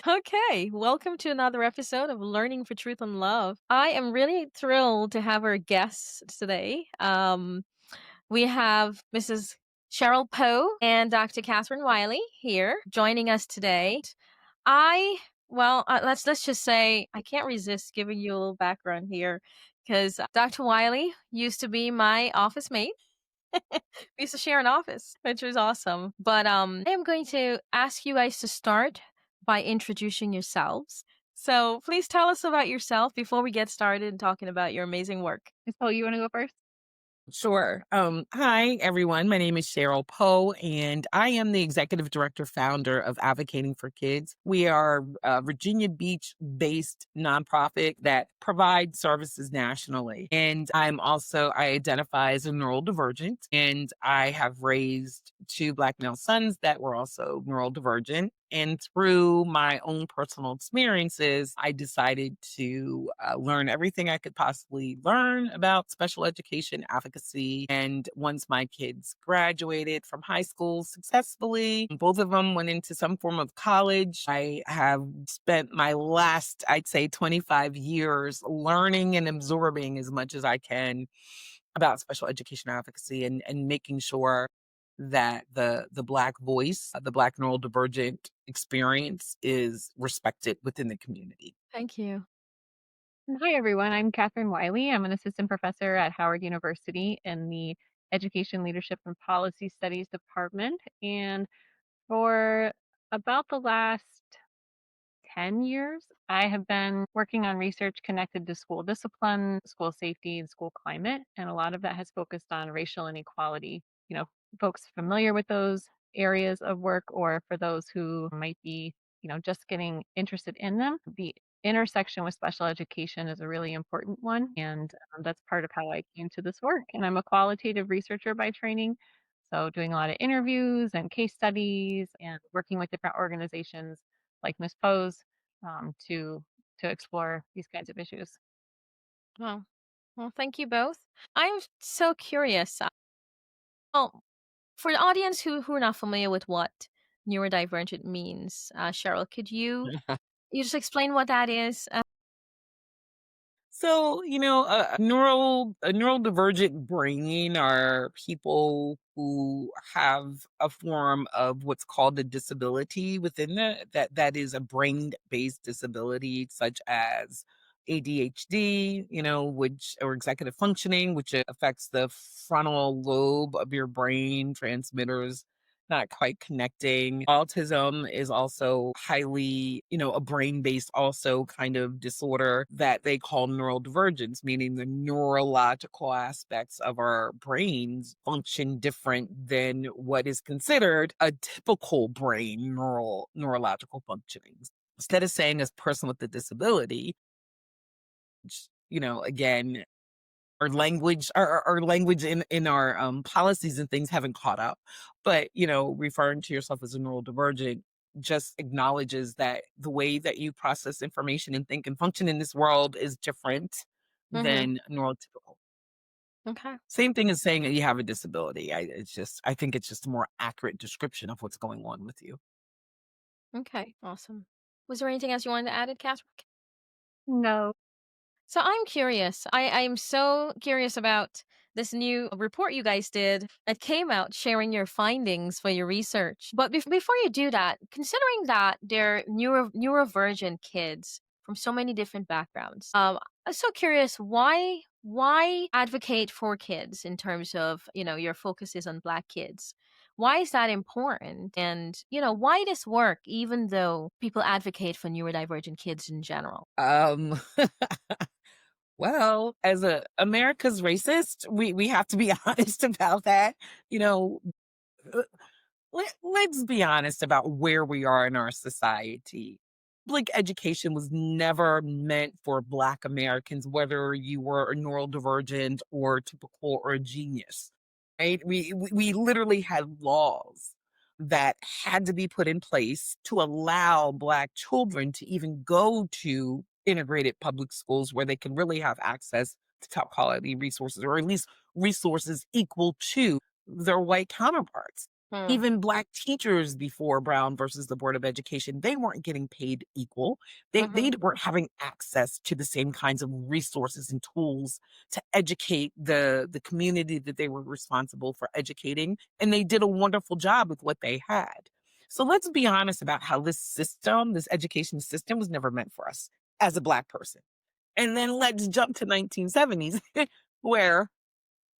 Okay, welcome to another episode of Learning for Truth and Love. I am really thrilled to have our guests today. We have Mrs. Cheryl Poe and Dr. Kathryn Wiley here joining us today. I let's just say I can't resist giving you a little background here because Dr. Wiley used to be my office mate. We used to share an office, which was awesome. But I am going to ask you guys to start by introducing yourselves. So please tell us about yourself before we get started and talking about your amazing work. Oh, you wanna go first? Sure. Hi, everyone. My name is Cheryl Poe, and I am the executive director founder of Advocating for Kids. We are a Virginia Beach based nonprofit that provides services nationally. And I identify as a neurodivergent, and I have raised two Black male sons that were also neurodivergent. And through my own personal experiences, I decided to learn everything I could possibly learn about special education advocacy. And once my kids graduated from high school successfully, both of them went into some form of college. I have spent my last, I'd say, 25 years learning and absorbing as much as I can about special education advocacy and making sure that the Black voice, the Black neurodivergent experience is respected within the community. Thank you. Hi, everyone. I'm Kathryn Wiley. I'm an assistant professor at Howard University in the Education, Leadership, and Policy Studies department. And for about the last 10 years, I have been working on research connected to school discipline, school safety, and school climate. And a lot of that has focused on racial inequality. Folks familiar with those areas of work, or for those who might be, just getting interested in them, the intersection with special education is a really important one. And that's part of how I came to this work. And I'm a qualitative researcher by training. So, doing a lot of interviews and case studies and working with different organizations like Miss Pose to explore these kinds of issues. Well, thank you both. I'm so curious. Well, for the audience who are not familiar with what neurodivergent means, Cheryl, could you just explain what that is? So, a neurodivergent brain are people who have a form of what's called a disability within that is a brain-based disability, such as ADHD, which or executive functioning, which affects the frontal lobe of your brain, transmitters not quite connecting. Autism is also highly, a brain based also kind of disorder that they call neurodivergence, meaning the neurological aspects of our brains function different than what is considered a typical brain neurological functioning. Instead of saying a person with a disability, again, our language in our policies and things haven't caught up. But referring to yourself as a neurodivergent just acknowledges that the way that you process information and think and function in this world is different Mm-hmm. than neurotypical. Okay. Same thing as saying that you have a disability. I think it's just a more accurate description of what's going on with you. Okay. Awesome. Was there anything else you wanted to add, Catherine? No. So I'm curious. I'm so curious about this new report you guys did that came out sharing your findings for your research. But before you do that, considering that they're neurodivergent kids from so many different backgrounds, I'm so curious why advocate for kids in terms of your focus is on Black kids. Why is that important? And why this work even though people advocate for neurodivergent kids in general? Um Well, as a America's racist, we have to be honest about that. You know, uh, let's be honest about where we are in our society. Public education was never meant for Black Americans, whether you were a neurodivergent or typical or a genius, right? We literally had laws that had to be put in place to allow Black children to even go to integrated public schools where they can really have access to top quality resources, or at least resources equal to their white counterparts. Hmm. Even Black teachers before Brown versus the Board of Education, they weren't getting paid equal. They Mhm. weren't having access to the same kinds of resources and tools to educate the community that they were responsible for educating, and they did a wonderful job with what they had. So let's be honest about how this system, this education system, was never meant for us as a Black person. And then let's jump to 1970s, where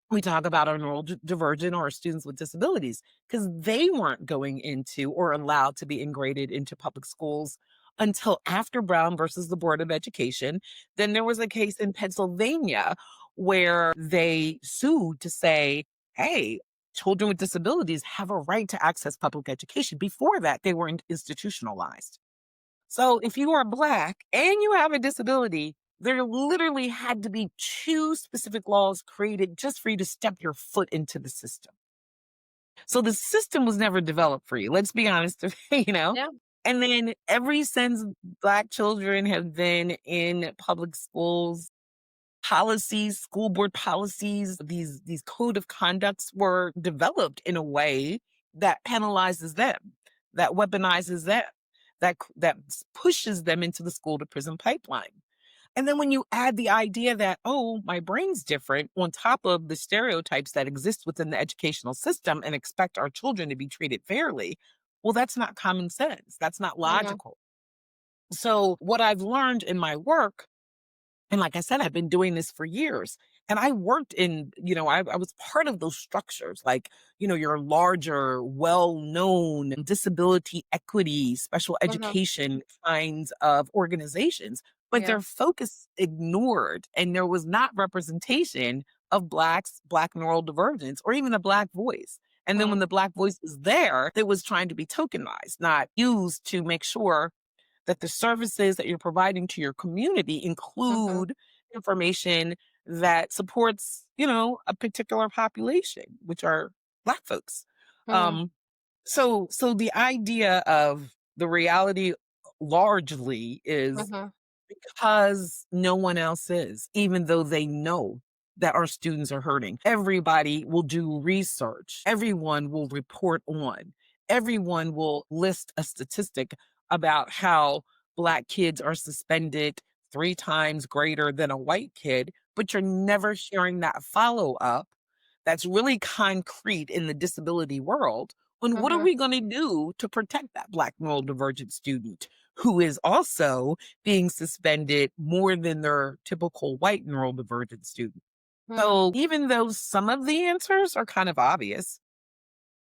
we talk about our neurodivergent or students with disabilities because they weren't going into or allowed to be integrated into public schools until after Brown versus the Board of Education. Then there was a case in Pennsylvania where they sued to say, hey, children with disabilities have a right to access public education. Before that, they were institutionalized. So if you are Black and you have a disability, there literally had to be two specific laws created just for you to step your foot into the system. So the system was never developed for you. Let's be honest, Yeah. And then ever since Black children have been in public schools, policies, school board policies, these code of conducts were developed in a way that penalizes them, that weaponizes them, that pushes them into the school to prison pipeline. And then when you add the idea that, oh, my brain's different on top of the stereotypes that exist within the educational system and expect our children to be treated fairly, well, that's not common sense. That's not Mhm. logical. So, what I've learned in my work, and like I said, I've been doing this for years. And I worked in, I was part of those structures, like, your larger, well known disability equity, special Mhm. education kinds of organizations, but Yeah. their focus ignored, and there was not representation of Blacks, Black neurodivergence, or even a Black voice. And then when Mm. the Black voice was there, it was trying to be tokenized, not used to make sure that the services that you're providing to your community Mhm. include information that supports, a particular population, which are Black folks. Mm. Um, so the idea of the reality largely is Mhm. because no one else is, even though they know that our students are hurting. Everybody will do research. Everyone will report on. Everyone will list a statistic about how Black kids are suspended 3 times greater than a white kid, but you're never hearing that follow up that's really concrete in the disability world on what are Mhm. we going to do to protect that Black neurodivergent student who is also being suspended more than their typical white neurodivergent student. Mm. So even though some of the answers are kind of obvious,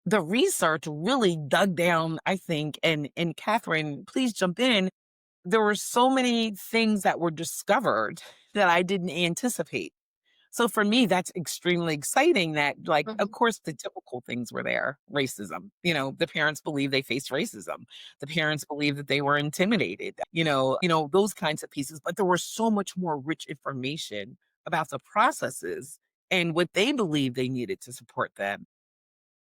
the research really dug down, I think, and Kathryn, please jump in. There were so many things that were discovered that I didn't anticipate. So for me, that's extremely exciting that, like, of Mhm. course, the typical things were there. Racism. The parents believe they faced racism. The parents believe that they were intimidated, those kinds of pieces. But there was so much more rich information about the processes and what they believed they needed to support them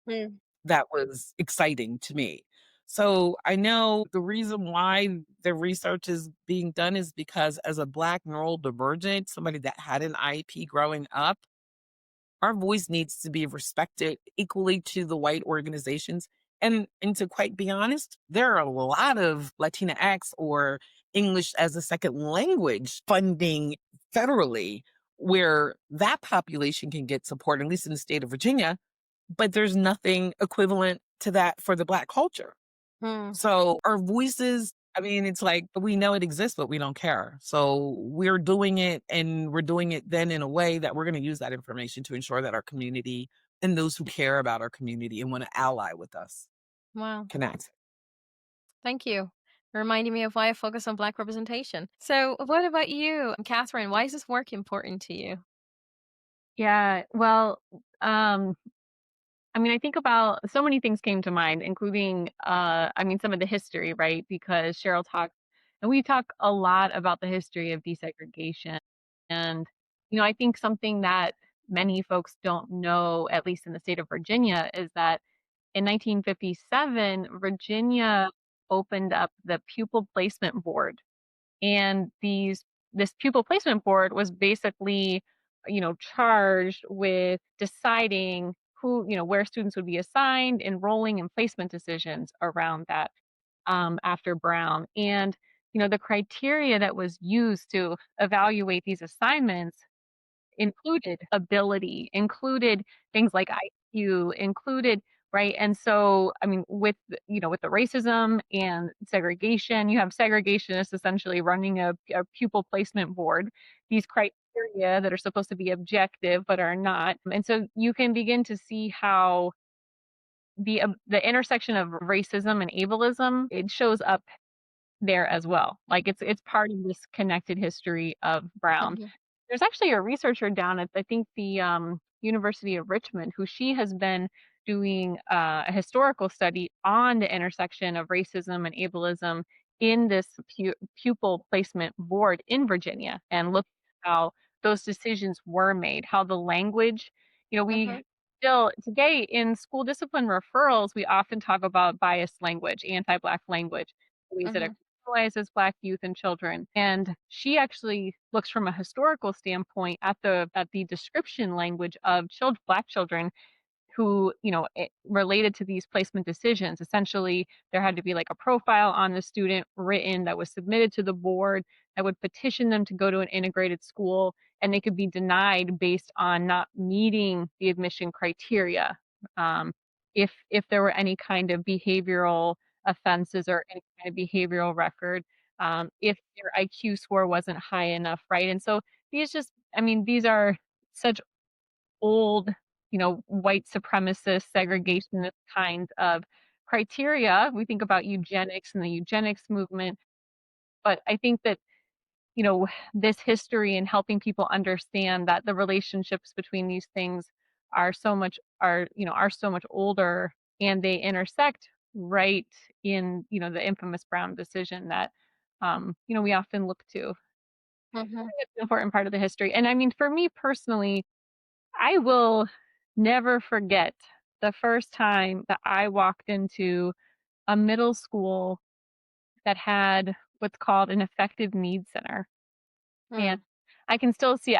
Mm. that was exciting to me. So I know the reason why the research is being done is because as a Black neurodivergent, somebody that had an IEP growing up, our voice needs to be respected equally to the white organizations. And to quite be honest, there are a lot of Latinx or English as a second language funding federally where that population can get support, at least in the state of Virginia, but there's nothing equivalent to that for the Black culture. Mm. So our voices, I mean, it's like we know it exists, but we don't care. So we're doing it, and we're doing it then in a way that we're going to use that information to ensure that our community and those who care about our community and want to ally with us Wow. can access. Thank you. Reminding me of why I focus on Black representation. So, what about you, Catherine? Why is this work important to you? Yeah, well, um, I mean, I think about so many things came to mind, including, I mean, some of the history, right? Because Cheryl talked, and we talk a lot about the history of desegregation. And, I think something that many folks don't know, at least in the state of Virginia, is that in 1957, Virginia opened up the Pupil Placement Board. And this pupil placement board was basically, charged with deciding who, where students would be assigned, enrolling, and placement decisions around that after Brown. And, the criteria that was used to evaluate these assignments included ability, included things like IQ, included right. And so, I mean, with the racism and segregation, you have segregationists essentially running a pupil placement board. These criteria that are supposed to be objective but are not, and so you can begin to see how the intersection of racism and ableism it shows up there as well. Like it's part of this connected history of Brown. Mhm. There's actually a researcher down at I think the University of Richmond who she has been doing a historical study on the intersection of racism and ableism in this pupil placement board in Virginia and look at how those decisions were made, how the language, we Mhm. still today in school discipline referrals, we often talk about biased language, anti-Black language, ways that it Mhm. criminalizes Black youth and children. And she actually looks from a historical standpoint at the description language of Black children who, related to these placement decisions. Essentially, there had to be like a profile on the student written that was submitted to the board that would petition them to go to an integrated school, and they could be denied based on not meeting the admission criteria. Um, if there were any kind of behavioral offenses or any kind of behavioral record, if their IQ score wasn't high enough, right? And so I mean, these are such old, white supremacist, segregationist kinds of criteria. We think about eugenics and the eugenics movement, but I think that, you know, this history and helping people understand that the relationships between these things are so much older and they intersect right in, the infamous Brown decision that we often look to. Mhm. It's an important part of the history. And I mean, for me personally, I will never forget the first time that I walked into a middle school that had what's called an effective needs center. And Mm. I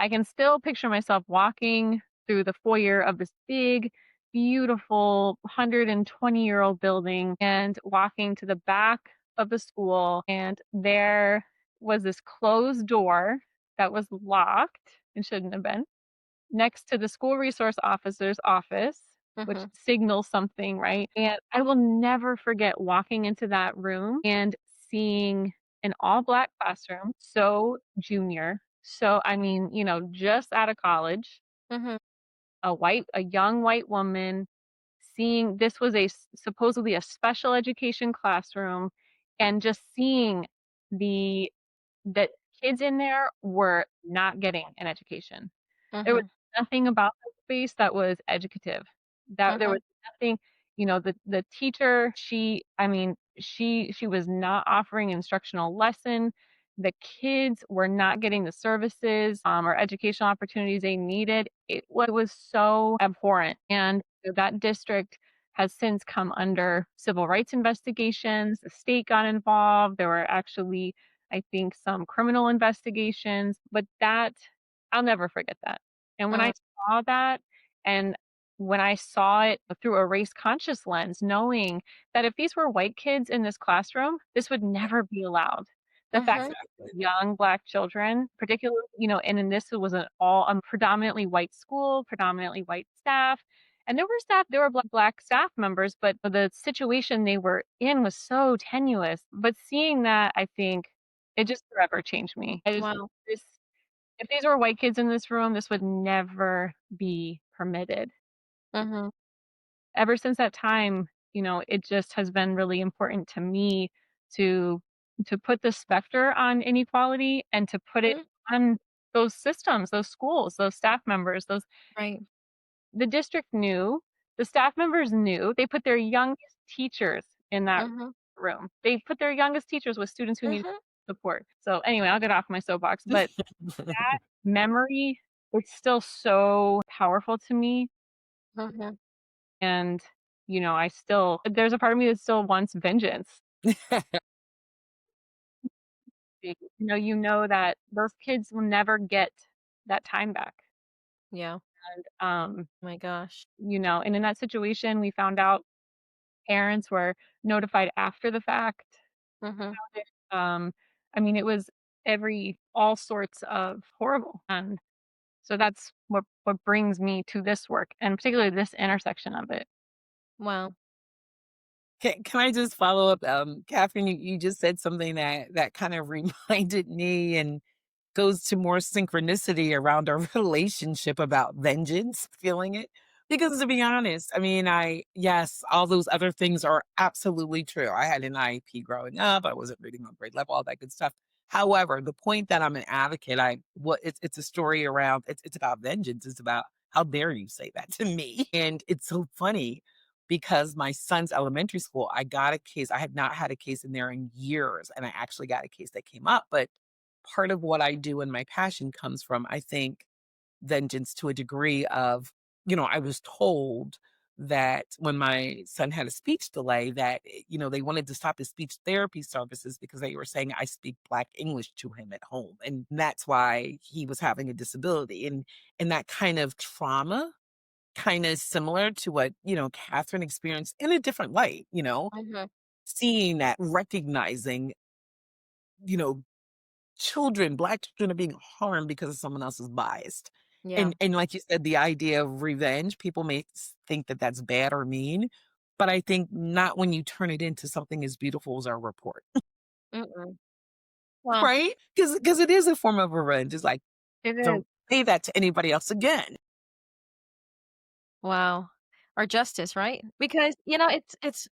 can still picture myself walking through the foyer of this big, beautiful 120-year-old building and walking to the back of the school. And there was this closed door that was locked and shouldn't have been next to the school resource officer's office, which Mhm. signals something, right? And I will never forget walking into that room and seeing an all Black classroom, so junior. So, I mean, just out of college, Mhm. a young white woman seeing this was supposedly a special education classroom and just seeing the that kids in there were not getting an education. There was Mhm. nothing about that space that was educative. That there Mhm. was nothing, the teacher, she was not offering instructional lesson. The kids were not getting the services, or educational opportunities they needed. It was so abhorrent. And that district has since come under civil rights investigations. The state got involved. There were actually, I think, some criminal investigations, but I'll never forget that. And when I Mm. saw that, and when I saw it through a race conscious lens, knowing that if these were white kids in this classroom, this would never be allowed. The fact Mhm. that young Black children, particularly, and in this it was an all predominantly white school, predominantly white staff. And there were Black staff members, but the situation they were in was so tenuous. But seeing that, I think it just forever changed me. Wow. This if these were white kids in this room, this would never be permitted. Mhm. Ever since that time, it just has been really important to me to put the specter on inequality and to put it Mm. on those systems, those schools, those staff members, those Right. the district knew, the staff members knew, they put their youngest teachers in that Mhm. room. They put their youngest teachers with students who need Mhm. support. So anyway, I'll get off my soapbox, but memory, it's still so powerful to me, Mhm. and, I still there's a part of me that still wants vengeance. You know that those kids will never get that time back. Yeah. Um, My gosh. and in that situation, we found out parents were notified after the fact. Mhm. Um, I mean, it was all sorts of horrible. And so that's what brings me to this work, and particularly this intersection of it. Wow. Can I just follow up? Catherine, you just said something that kind of reminded me and goes to more synchronicity around our relationship about vengeance, feeling it. Because to be honest, I mean, yes, all those other things are absolutely true. I had an IEP growing up. I wasn't reading on grade level, all that good stuff. However, the point that I'm an advocate, it's a story around it's about vengeance. It's about how dare you say that to me? And it's so funny because my son's elementary school, I got a case. I had not had a case in there in years, and I actually got a case that came up. But part of what I do and my passion comes from, I think, vengeance to a degree of, I was told that when my son had a speech delay that, they wanted to stop his speech therapy services because they were saying I speak Black English to him at home. And that's why he was having a disability. And that kind of trauma kind of similar to what, Catherine experienced in a different light, Mhm. seeing that, recognizing, you know, Black children are being harmed because of someone else's bias. Yeah. And like you said, the idea of revenge, people may think that that's bad or mean, but I think not when you turn it into something as beautiful as our report, Mm-mm. Well, right? Because it is a form of revenge. It's like, It is. don't say that to anybody else again. wow. Or justice, right? Because, it's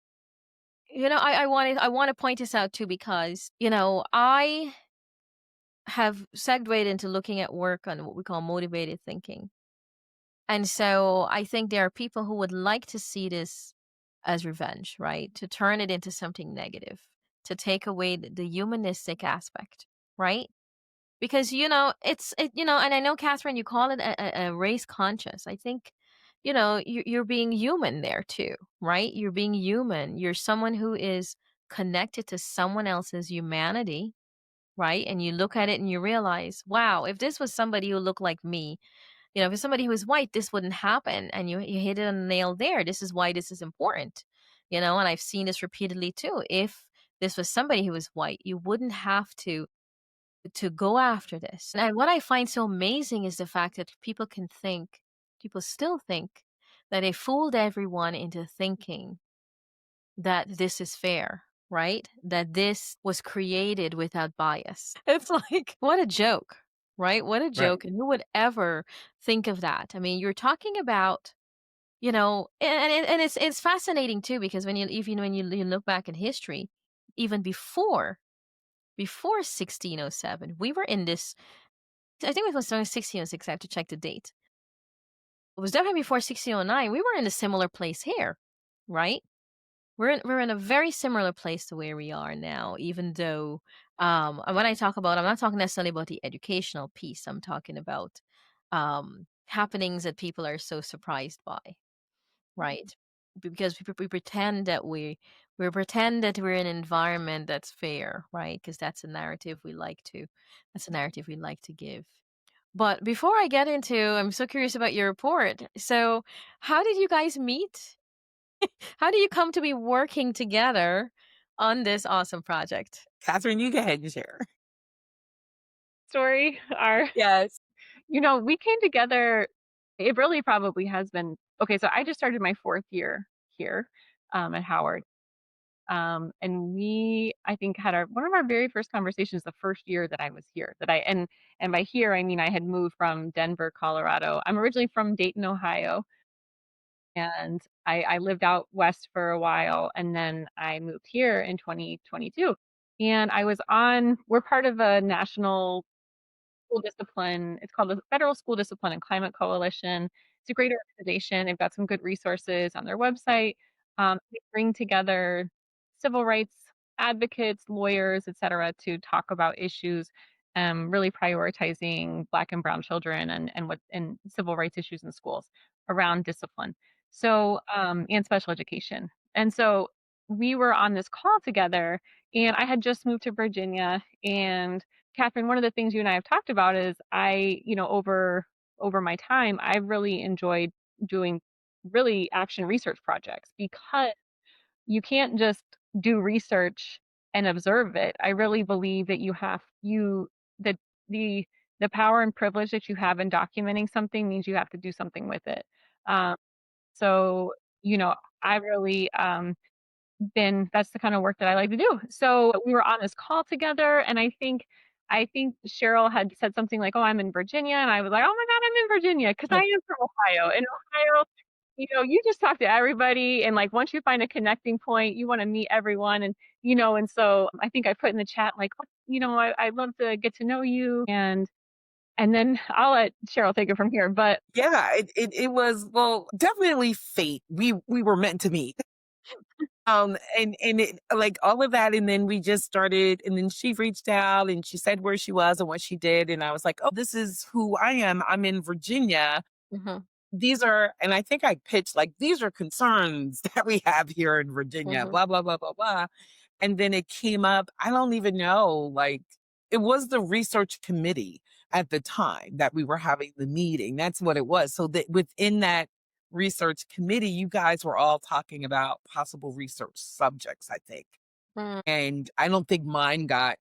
I want to point this out too because, I have segued into looking at work on what we call motivated thinking. And so I think there are people who would like to see this as revenge, right? To turn it into something negative, to take away the humanistic aspect, right? Because and I know Catherine, you call it a race conscious. I think, you're being human there too, right? You're being human. You're someone who is connected to someone else's humanity, right? And you look at it and you realize, wow, if this was somebody who looked like me, if it's somebody who was white, this wouldn't happen. And you hit it on the nail there. This is why this is important. And I've seen this repeatedly too. If this was somebody who was white, you wouldn't have to go after this. And what I find so amazing is the fact that people still think that they fooled everyone into thinking that this is fair, right? That this was created without bias. It's like, what a joke, right? What a Right. joke. And who would ever think of that? I mean, you're talking about, and it's fascinating too, because when you look back in history, even before 1607, we were in this, I think it was 1606, I have to check the date. It was definitely before 1609. We were in a similar place here, right? We're in a very similar place to where we are now, even though and when I talk about, I'm not talking necessarily about the educational piece. I'm talking about happenings that people are so surprised by, right? Because we pretend that we pretend that we're in an environment that's fair, right? Because that's a narrative we like to give. But before I get into, I'm so curious about your report. So, how did you guys meet? How do you come to be working together on this awesome project? Catherine, you go ahead and share. Story are, Yes. we came together. It really probably has been okay. So I just started my fourth year here at Howard. And I think, had one of our very first conversations the first year that I was here. And by here, I mean I had moved from Denver, Colorado. I'm originally from Dayton, Ohio, and I lived out west for a while, and then I moved here in 2022. And we're part of a national school discipline. It's called the Federal School Discipline and Climate Coalition. It's a great organization. They've got some good resources on their website. They bring together civil rights advocates, lawyers, et cetera, to talk about issues, really prioritizing Black and Brown children and civil rights issues in schools around discipline. So, and special education. And so we were on this call together, and I had just moved to Virginia. And Catherine, one of the things you and I have talked about is over over my time, I've really enjoyed doing really action research projects because you can't just do research and observe it. I really believe that that the the power and privilege that you have in documenting something means you have to do something with it. Um, so, you know, I really been that's the kind of work that I like to do. So we were on this call together, and I think Cheryl had said something like, "Oh, I'm in Virginia," and I was like, "Oh my God, I'm in Virginia," because I am from Ohio. And Ohio, you just talk to everybody, and like once you find a connecting point, you want to meet everyone, and so I think I put in the chat like, "Oh, I'd love to get to know you," and then I'll let Cheryl take it from here. But Yeah, it was, well, definitely fate. We were meant to meet. And it, like, all of that, and then we just started, and then she reached out and she said where she was and what she did, and I was like, "Oh, this is who I am. I'm in Virginia. Mhm. These are," and I think I pitched like, "These are concerns that we have here in Virginia, Mhm. blah blah blah blah blah." And then it came up, I don't even know, like, it was the research committee at the time that we were having the meeting. That's what it was. So that within that research committee, you guys were all talking about possible research subjects, I think. Mm. And I don't think mine got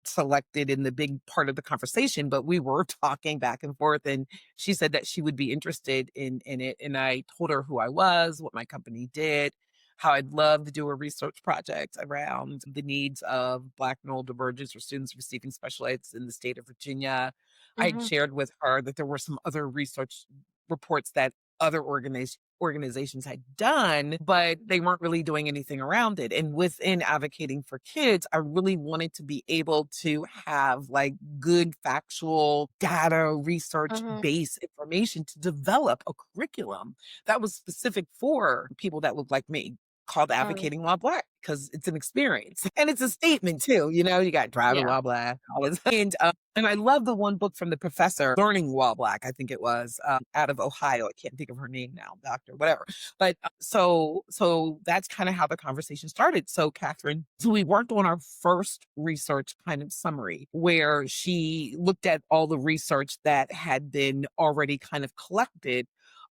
selected in the big part of the conversation, but we were talking back and forth, and she said that she would be interested in it, and I told her who I was, what my company did, how I'd love to do a research project around the needs of Black neurodivergence or students receiving special eds in the state of Virginia. I had Mhm. shared with her that there were some other research reports that other organizations had done, but they weren't really doing anything around it. And within advocating for kids, I really wanted to be able to have like good factual data, research Mhm. based information to develop a curriculum that was specific for people that look like me, called Mm. Advocating While Black, because it's an experience and it's a statement too. You got driving yeah, while black, all this. And I love the one book from the professor, Learning While Black, I think it was, out of Ohio. I can't think of her name now, doctor, whatever. But so that's kind of how the conversation started. So Kathryn, so we worked on our first research kind of summary where she looked at all the research that had been already kind of collected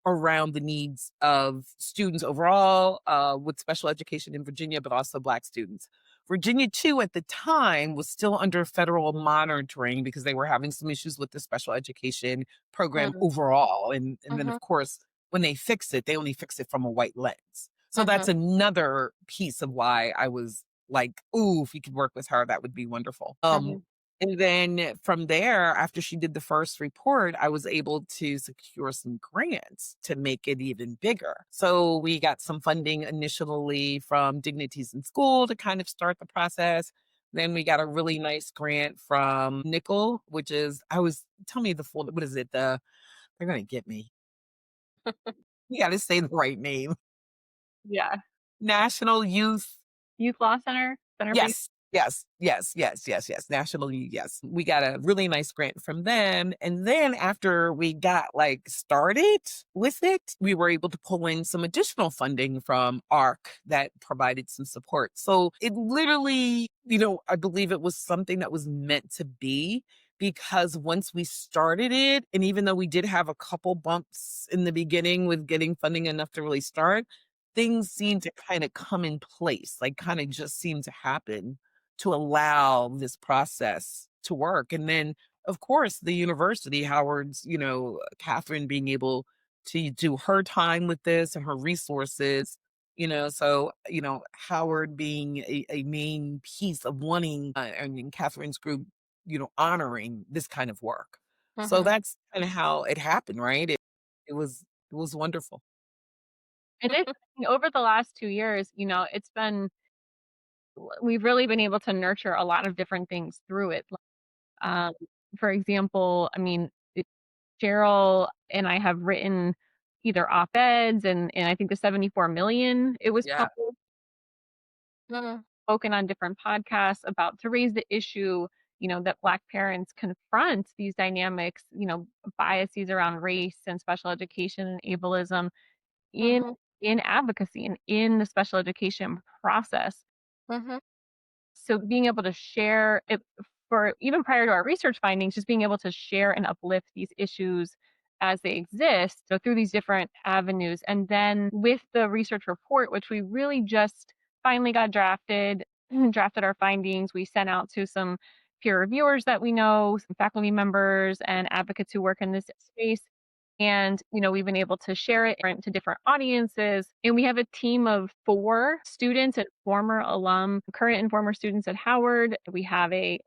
around the needs of students overall with special education in Virginia, but also Black students. Virginia, too, at the time was still under federal monitoring because they were having some issues with the special education program Mm. overall. And then, Mhm. of course, when they fix it, they only fix it from a white lens. So that's Mhm. another piece of why I was like, ooh, if you could work with her, that would be wonderful. Mhm. And then from there, after she did the first report, I was able to secure some grants to make it even bigger. So we got some funding initially from Dignities in School to kind of start the process. Then we got a really nice grant from Nickel, which is, I was, tell me the full, what is it? They're going to get me. You got to say the right name. yeah. National Youth. Youth Law Center for youth. Yes. Yes. National yes. We got a really nice grant from them. And then after we got like started with it, we were able to pull in some additional funding from ARC that provided some support. So it literally, I believe it was something that was meant to be, because once we started it, and even though we did have a couple bumps in the beginning with getting funding enough to really start, things seem to kind of come in place, like kind of just seem to happen to allow this process to work. And then, of course, the university, Howard's, Kathryn being able to do her time with this and her resources, so, Howard being a main piece of wanting, and in Kathryn's group, honoring this kind of work. So Mhm. that's kind of how it happened, right? It was wonderful. It is. Over the last 2 years, it's been we've really been able to nurture a lot of different things through it. Um, for example, I mean, Cheryl and I have written either op-eds and I think the 74 million it was Yeah. published, Mhm. spoken on different podcasts about to raise the issue, that Black parents confront these dynamics, biases around race and special education and ableism in Mhm. in advocacy and in the special education process. Mhm. So being able to share it for even prior to our research findings, just being able to share and uplift these issues as they exist, so through these different avenues. And then with the research report, which we really just finally got drafted, drafted our findings, we sent out to some peer reviewers that we know, some faculty members and advocates who work in this space. And, we've been able to share it to different audiences. And we have a team of 4 students and former current and former students at Howard. We have an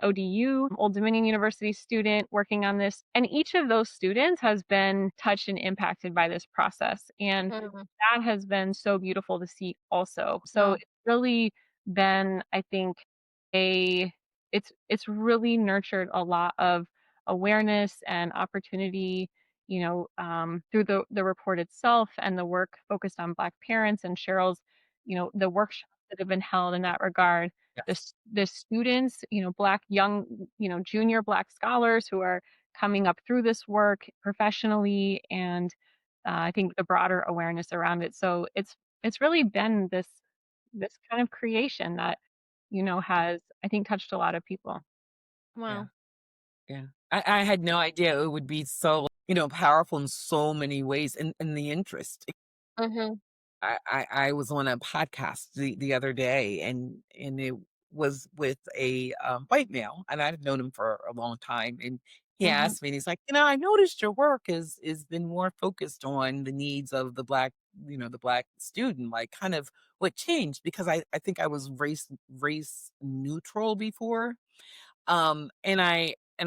ODU, Old Dominion University student working on this. And each of those students has been touched and impacted by this process. And Mhm. that has been so beautiful to see also. So Wow. it's really been, I think, a it's really nurtured a lot of awareness and opportunity, through the report itself and the work focused on Black parents and Cheryl's, the workshops that have been held in that regard. Yes. The students, Black young, junior Black scholars who are coming up through this work professionally, and I think the broader awareness around it. So it's really been this kind of creation that, has, I think, touched a lot of people. Yeah. Wow. Yeah. I had no idea it would be so, powerful in so many ways and the interest. Mhm. I was on a podcast the other day and it was with a white male and I've known him for a long time and he Mhm. asked me and he's like, I noticed your work is been more focused on the needs of the black student, like kind of what changed because I think I was race neutral before. And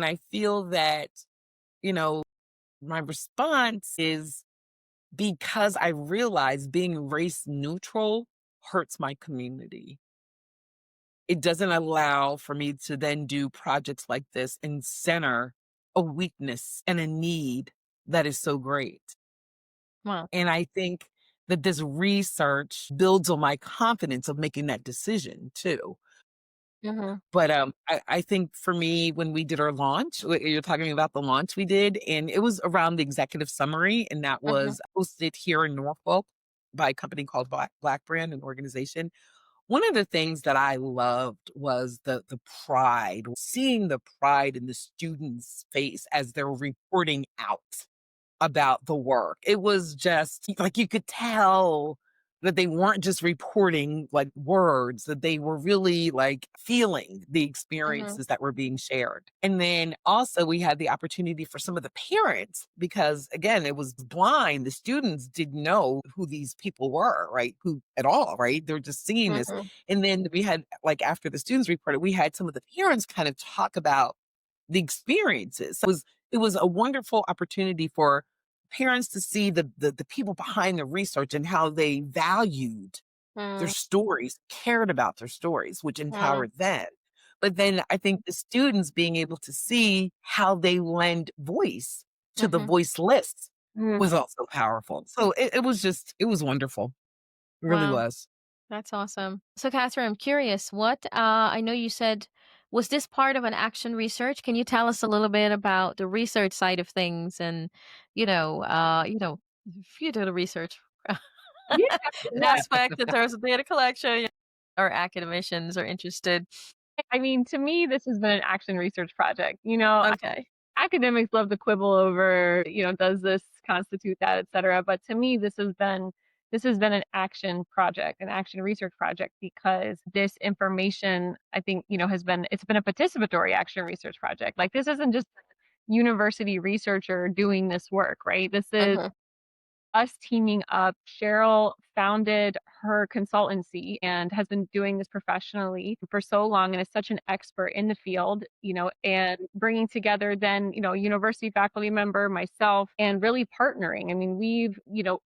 I feel that, you know, my response is because I realize being race neutral hurts my community. It doesn't allow for me to then do projects like this and center a weakness and a need that is so great. Wow. And I think that this research builds on my confidence of making that decision too. Mhm. But, I think for me, when we did our launch, you're talking about the launch we did, and it was around the executive summary, and that Mhm. was hosted here in Norfolk by a company called Black Brand, an organization. One of the things that I loved was the pride, seeing the pride in the students' face as they're reporting out about the work. It was just like you could tell that they weren't just reporting like words, that they were really like feeling the Mhm. experiences that were being shared. And then also we had the opportunity for some of the parents because again, it was blind. The students didn't know who these people were, right? Who at all, right? They're just seeing this. Mhm. And then we had like after the students reported, we had some of the parents kind of talk about the experiences. So it was a wonderful opportunity for parents to see the people behind the research and how they valued their Mhm. stories, cared about their stories, which Mhm. empowered them. But then I think the students being able to see how they lend voice to the Mhm. voiceless Mm. was also powerful. So it was wonderful. It really Wow. was. That's awesome. So, Kathryn, I'm curious. I know you said, was this part of an action research? Can you tell us a little bit about the research side of things? And, if you do the research Yeah, yeah. aspect in terms of data collection, or academicians are interested. I mean, to me, this has been an action research project. Okay. Academics love to quibble over, does this constitute that, et cetera. But to me, this has been an action project, an action research project, because this information, I think, it's been a participatory action research project. Like this isn't just university researcher doing this work, right? This is Mhm. us teaming up. Cheryl founded her consultancy and has been doing this professionally for so long and is such an expert in the field, and bringing together then, university faculty member, myself, and really partnering. I mean,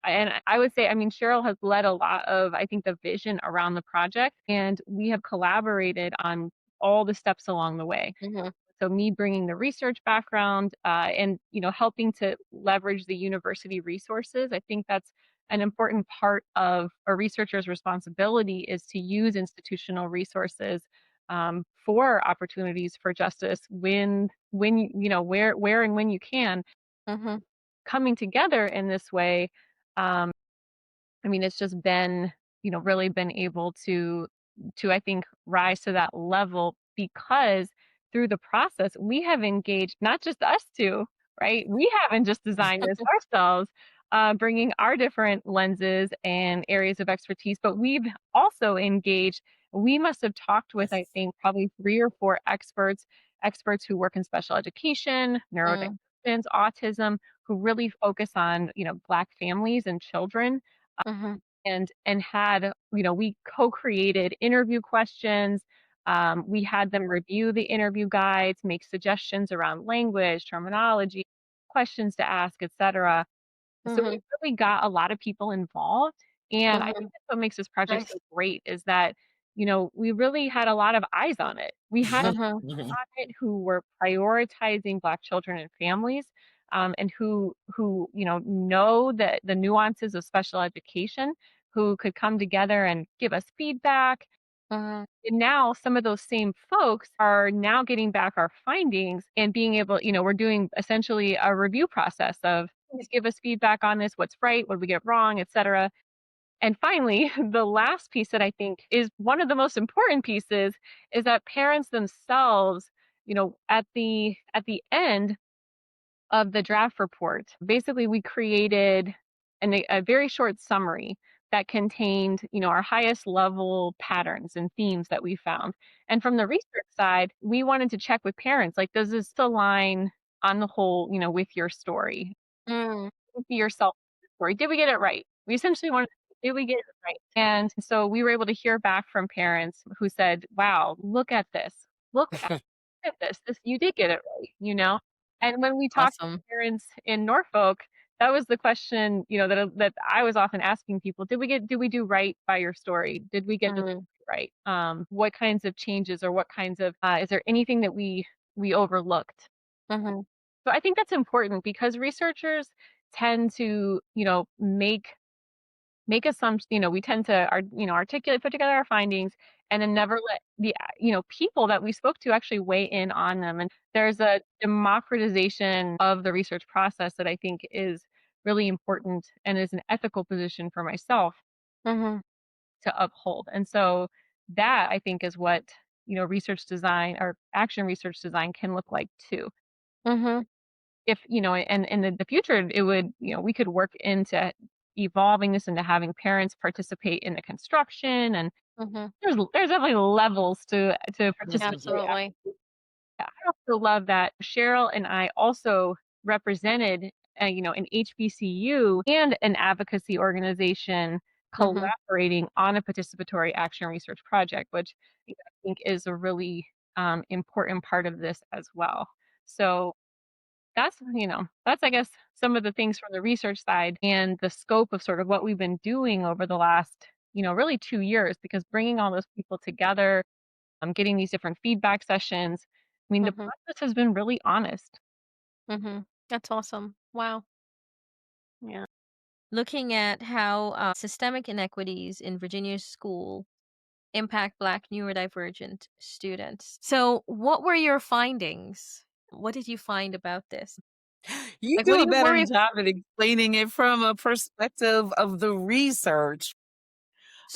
and I would say, I mean, Cheryl has led a lot of, I think, the vision around the project, and we have collaborated on all the steps along the way. Mhm. So me bringing the research background, and helping to leverage the university resources. I think that's an important part of a researcher's responsibility is to use institutional resources, for opportunities for justice when where and when you can. Mhm. Coming together in this way, um, I mean, it's just been, really been able to I think rise to that level because through the process we have engaged not just us two. right? We haven't just designed this ourselves, bringing our different lenses and areas of expertise, but we've also engaged. We must have talked with, I Yes. think, probably 3 or 4 experts who work in special education, Mm, neurodivergence, autism, who really focus on, Black families and children, mhm, and had, we co-created interview questions. We had them review the interview guides, make suggestions around language, terminology, questions to ask, etc. So we mhm, really got a lot of people involved, and I mhm. think that's what makes this project Nice. so great is that, we really had a lot of eyes on it. We had Mhm, Mhm. on it who were prioritizing Black children and families, and who know the nuances of special education, who could come together and give us feedback. mhm, And now some of those same folks are now getting back our findings and being able, we're doing essentially a review process of, please give us feedback on this, what's right, what did we get wrong, etc. And finally, the last piece that I think is one of the most important pieces is that parents themselves, at the end of the draft report, basically we created a very short summary that contained, our highest level patterns and themes that we found. And from the research side, we wanted to check with parents, like, does this align on the whole, with your story? mm, Yourself story. Did we get it right? We essentially wanted to, did we get it right? And so we were able to hear back from parents who said, "Wow, look at this. Look at this. This you did get it right," you know? And when we talked to awesome. parents in Norfolk, that was the question, that I was often asking people, did we do right by your story? Did we get this Mm, right? What kinds of changes or what kinds of is there anything that we overlooked? mhm, So I think that's important because researchers tend to, make assumptions, we tend to articulate, put together our findings and then never let the people that we spoke to actually weigh in on them. And there's a democratization of the research process that I think is really important and is an ethical position for myself mhm, to uphold. And so that I think is what, research design or action research design can look like too. mhm, If and in the future it would, we could work into evolving this into having parents participate in the construction, and mhm. there's definitely levels to participate. Absolutely. I also love that Cheryl and I also represented, an HBCU and an advocacy organization Mhm, collaborating on a participatory action research project, which I think is a really important part of this as well. So that's, I guess, some of the things from the research side and the scope of sort of what we've been doing over the last, really 2 years, because bringing all those people together, getting these different feedback sessions, I mean, the mhm, process has been really honest. mhm. That's awesome. Wow. Yeah. Looking at how systemic inequities in Virginia's school impact Black neurodivergent students. So, what were your findings? What did you find about this? You Like, what do do a you better worry? job at explaining it from a perspective of the research.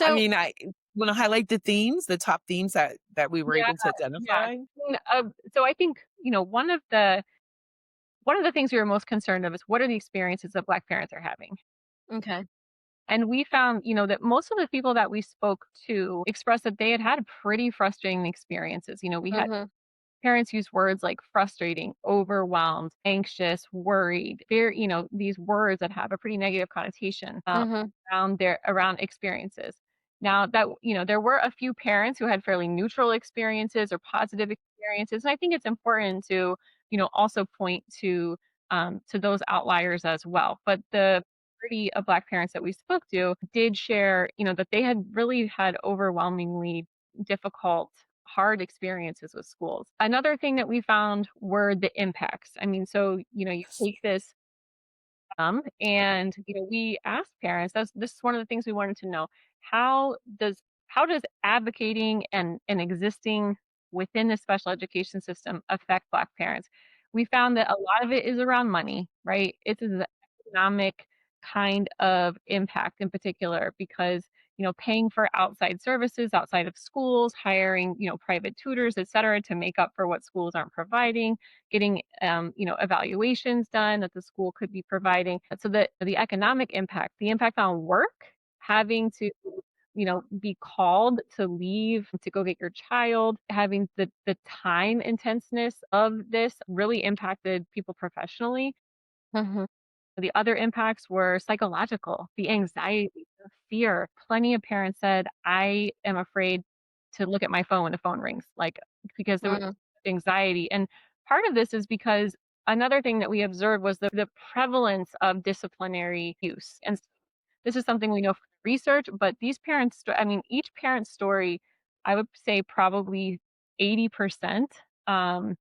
I So, mean, I want to highlight the themes, the top themes that we were Yeah, able to yeah. identify. So I think, one of the things we were most concerned of is what are the experiences that Black parents are having? okay. And we found, that most of the people that we spoke to expressed that they had had pretty frustrating experiences. We had Mhm, parents use words like frustrating, overwhelmed, anxious, worried. They're, these words that have a pretty negative connotation mhm, around experiences. Now that, there were a few parents who had fairly neutral experiences or positive experiences. And I think it's important to, also point to those outliers as well. But the majority of Black parents that we spoke to did share, that they had really had overwhelmingly difficult, hard experiences with schools. Another thing that we found were the impacts. I mean, so, you take this, and we asked parents. This is one of the things we wanted to know. How does how does advocating and existing within the special education system affect Black parents? We found that a lot of it is around money, right? It's an economic kind of impact in particular because paying for outside services outside of schools, hiring, private tutors, et cetera, to make up for what schools aren't providing, getting, evaluations done that the school could be providing. So that the economic impact, the impact on work, having to be called to leave to go get your child, having the time intenseness of this really impacted people professionally. Mhm. The other impacts were psychological, the anxiety, the fear. Plenty of parents said, I am afraid to look at my phone when the phone rings, like, because there was Mm. anxiety. And part of this is because another thing that we observed was the prevalence of disciplinary use. And this is something we know from research, but these parents, I mean, each parent's story, I would say probably 80%, um,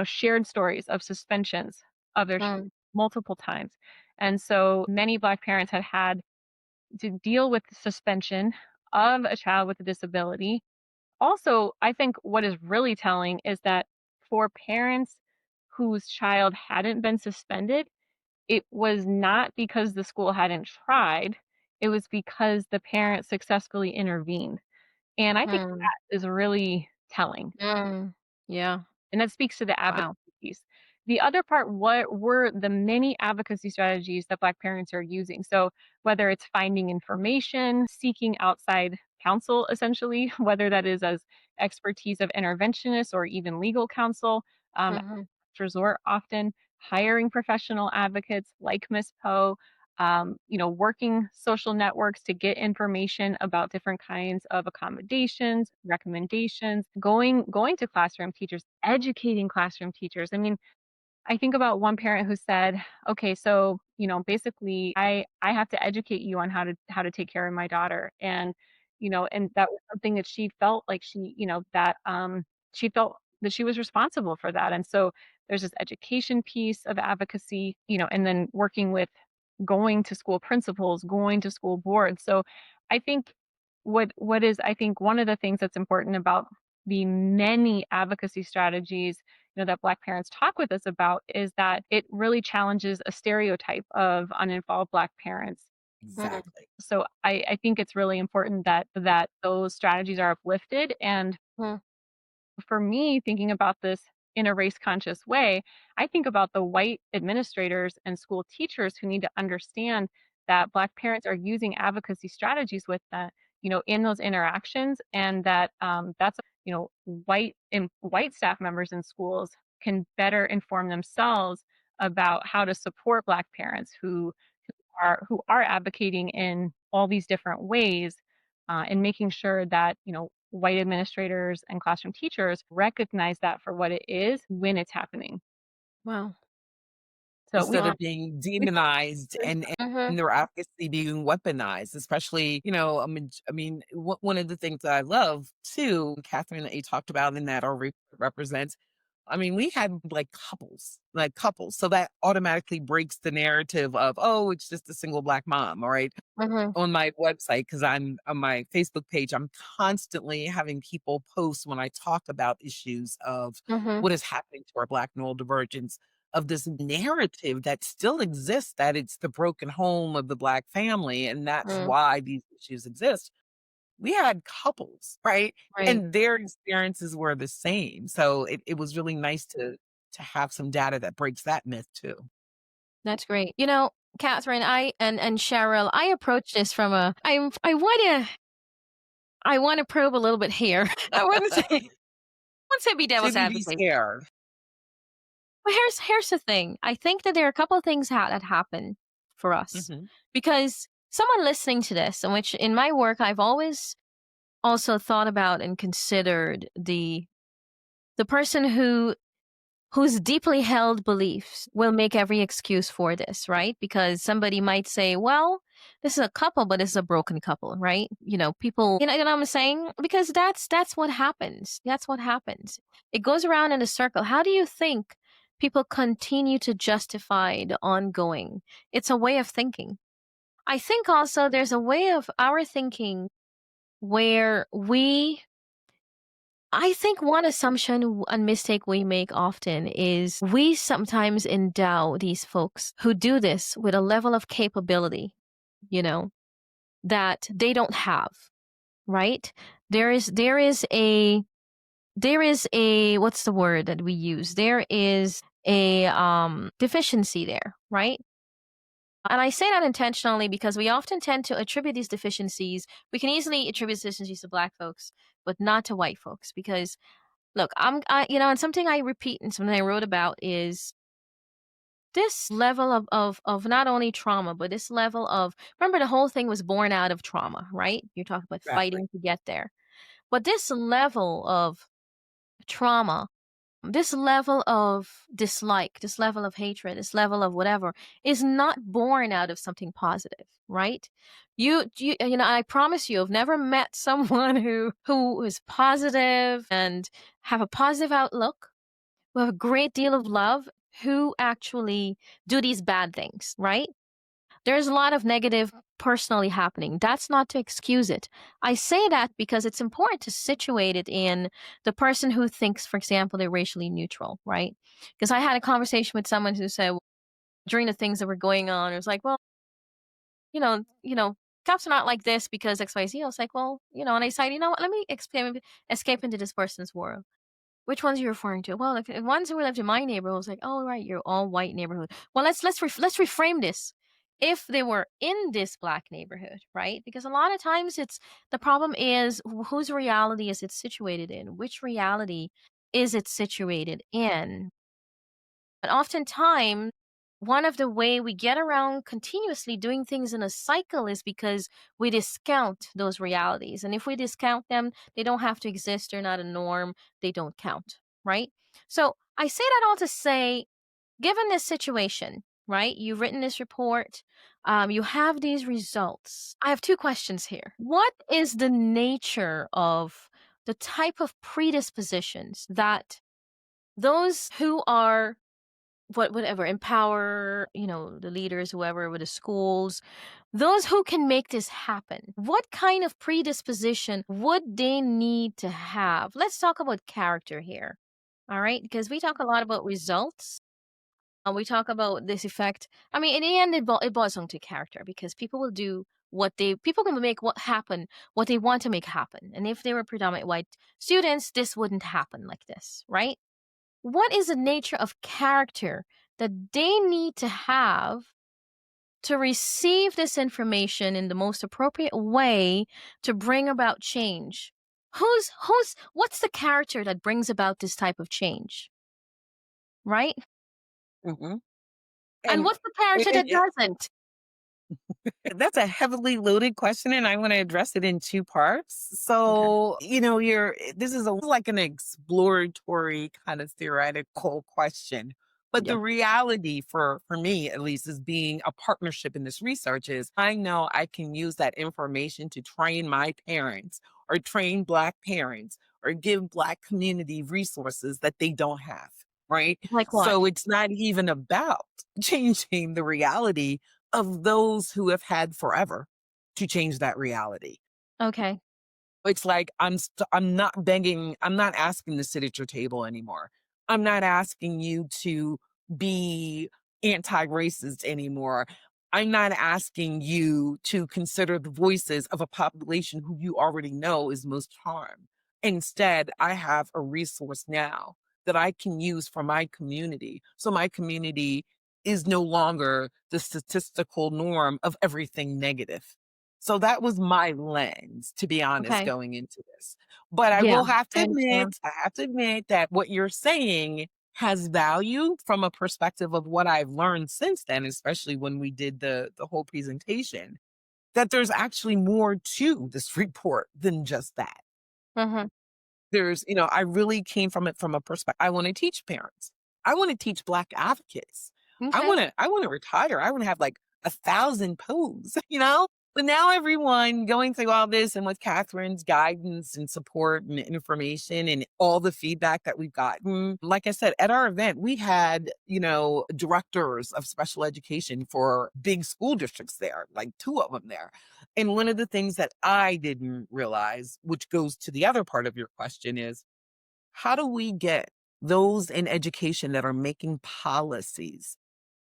shared stories of suspensions of their Mm. multiple times. And so many Black parents had had to deal with the suspension of a child with a disability. Also, I think what is really telling is that for parents whose child hadn't been suspended, it was not because the school hadn't tried, it was because the parent successfully intervened. And I think Mm. that is really telling. Mm. Yeah. And that speaks to the advocacy Wow. piece. The other part, what were the many advocacy strategies that Black parents are using? So whether it's finding information, seeking outside counsel, essentially, whether that is as expertise of interventionists or even legal counsel, Mhm. resort often, hiring professional advocates like Miss Poe, working social networks to get information about different kinds of accommodations, recommendations, going to classroom teachers, educating classroom teachers. I mean, I think about one parent who said, "Okay, so, basically I have to educate you on how to take care of my daughter." And that was something that she felt like she felt that she was responsible for that. And so there's this education piece of advocacy, and then working with going to school principals, going to school boards. So I think what is I think one of the things that's important about the many advocacy strategies that Black parents talk with us about is that it really challenges a stereotype of uninvolved Black parents. Mhm. Exactly. So I think it's really important that those strategies are uplifted. And Mm. for me, thinking about this in a race conscious way, I think about the white administrators and school teachers who need to understand that Black parents are using advocacy strategies with that, in those interactions, and that that's white staff members in schools can better inform themselves about how to support Black parents who are advocating in all these different ways, and making sure that white administrators and classroom teachers recognize that for what it is when it's happening. Wow. So we Instead Wow. of being we demonized Mhm. and their advocacy being weaponized, especially, one of the things that I love too, Catherine, that you talked about and that our report represents. I mean, we had like couples. So that automatically breaks the narrative of, oh, it's just a single black mom. All right. Mhm. On my website, because I'm on my Facebook page, I'm constantly having people post when I talk about issues of Mhm. what is happening to our Black neurodivergence, of this narrative that still exists, that it's the broken home of the Black family, and that's Mm. why these issues exist. We had couples, right? Right. And their experiences were the same. So it was really nice to have some data that breaks that myth too. That's great. Catherine, and Cheryl, I approach this from a I wanna probe a little bit here. I wouldn't say be devil's Shouldn't be advocate. scared. But here's the thing. I think that there are a couple of things that happen for us Mhm. because someone listening to this, in which in my work I've always also thought about and considered the person whose deeply held beliefs will make every excuse for this, right? Because somebody might say, well, this is a couple, but it's a broken couple, right? People, you know what I'm saying? Because that's what happens. That's what happens. It goes around in a circle. How do you think people continue to justify the ongoing? It's a way of thinking. I think also there's a way of our thinking where I think one assumption and mistake we make often is we sometimes endow these folks who do this with a level of capability, you know. that they don't have, right? There is a what's the word that we use? There is a deficiency there, right? And I say that intentionally because we often tend to attribute these deficiencies. We can easily attribute deficiencies to Black folks, but not to white folks. Because look, and something I repeat and something I wrote about is this level of not only trauma, but this level of, remember, the whole thing was born out of trauma, right? You're talking about Exactly. fighting to get there. But this level of trauma, this level of dislike, this level of hatred, this level of whatever is not born out of something positive, right? I promise you, I've never met someone who is positive and have a positive outlook, who have a great deal of love, who actually do these bad things, right? There's a lot of negative personally happening. That's not to excuse it. I say that because it's important to situate it in the person who thinks, for example, they're racially neutral, right? Because I had a conversation with someone who said during the things that were going on, it was like, well, cops are not like this because X, Y, Z. I was like, well, and I said, you know what, let me escape into this person's world. Which ones are you referring to? Well, like the ones who lived in my neighborhood was like, oh right, you're all white neighborhood. Well, let's reframe this. If they were in this Black neighborhood, right? Because a lot of times the problem is whose reality is it situated in? Which reality is it situated in? But oftentimes, one of the way we get around continuously doing things in a cycle is because we discount those realities. And if we discount them, they don't have to exist. They're not a norm. They don't count, right? So I say that all to say, given this situation, right? You've written this report. You have these results. I have two questions here. What is the nature of the type of predispositions that those who are whatever empower the leaders, whoever, with the schools, those who can make this happen, what kind of predisposition would they need to have? Let's talk about character here, all right? Because we talk a lot about results, we talk about this effect. I mean, in the end, it boils down to character, because people will do people can make what happen what they want to make happen. And if they were predominant white students, this wouldn't happen like this, right? What is the nature of character that they need to have to receive this information in the most appropriate way to bring about change? What's the character that brings about this type of change, right? Hmm. And And what's the character that doesn't? that's a heavily loaded question, and I want to address it in two parts. Okay. So, this is like an exploratory kind of theoretical question. But Yeah. the reality for me, at least, is being a partnership in this research is I know I can use that information to train my parents or train Black parents or give Black community resources that they don't have. Right. Like what? So it's not even about changing the reality of those who have had forever to change that reality. Okay. It's like I'm not begging, I'm not asking to sit at your table anymore. I'm not asking you to be anti-racist anymore. I'm not asking you to consider the voices of a population who you already know is most harmed. Instead, I have a resource now that I can use for my community. So my community is no longer the statistical norm of everything negative. So that was my lens, to be honest, Okay. going into this. But I Yeah, will have to I admit, understand. I have to admit that what you're saying has value from a perspective of what I've learned since then, especially when we did the whole presentation, that there's actually more to this report than just that. Mm-hmm. I really came from it from a perspective. I want to teach parents. I want to teach Black advocates. Okay. I want to retire. I want to have like 1,000 posts, But now everyone going through all this and with Kathryn's guidance and support and information and all the feedback that we've gotten, like I said, at our event, we had, directors of special education for big school districts there, like two of them there. And one of the things that I didn't realize, which goes to the other part of your question, is how do we get those in education that are making policies,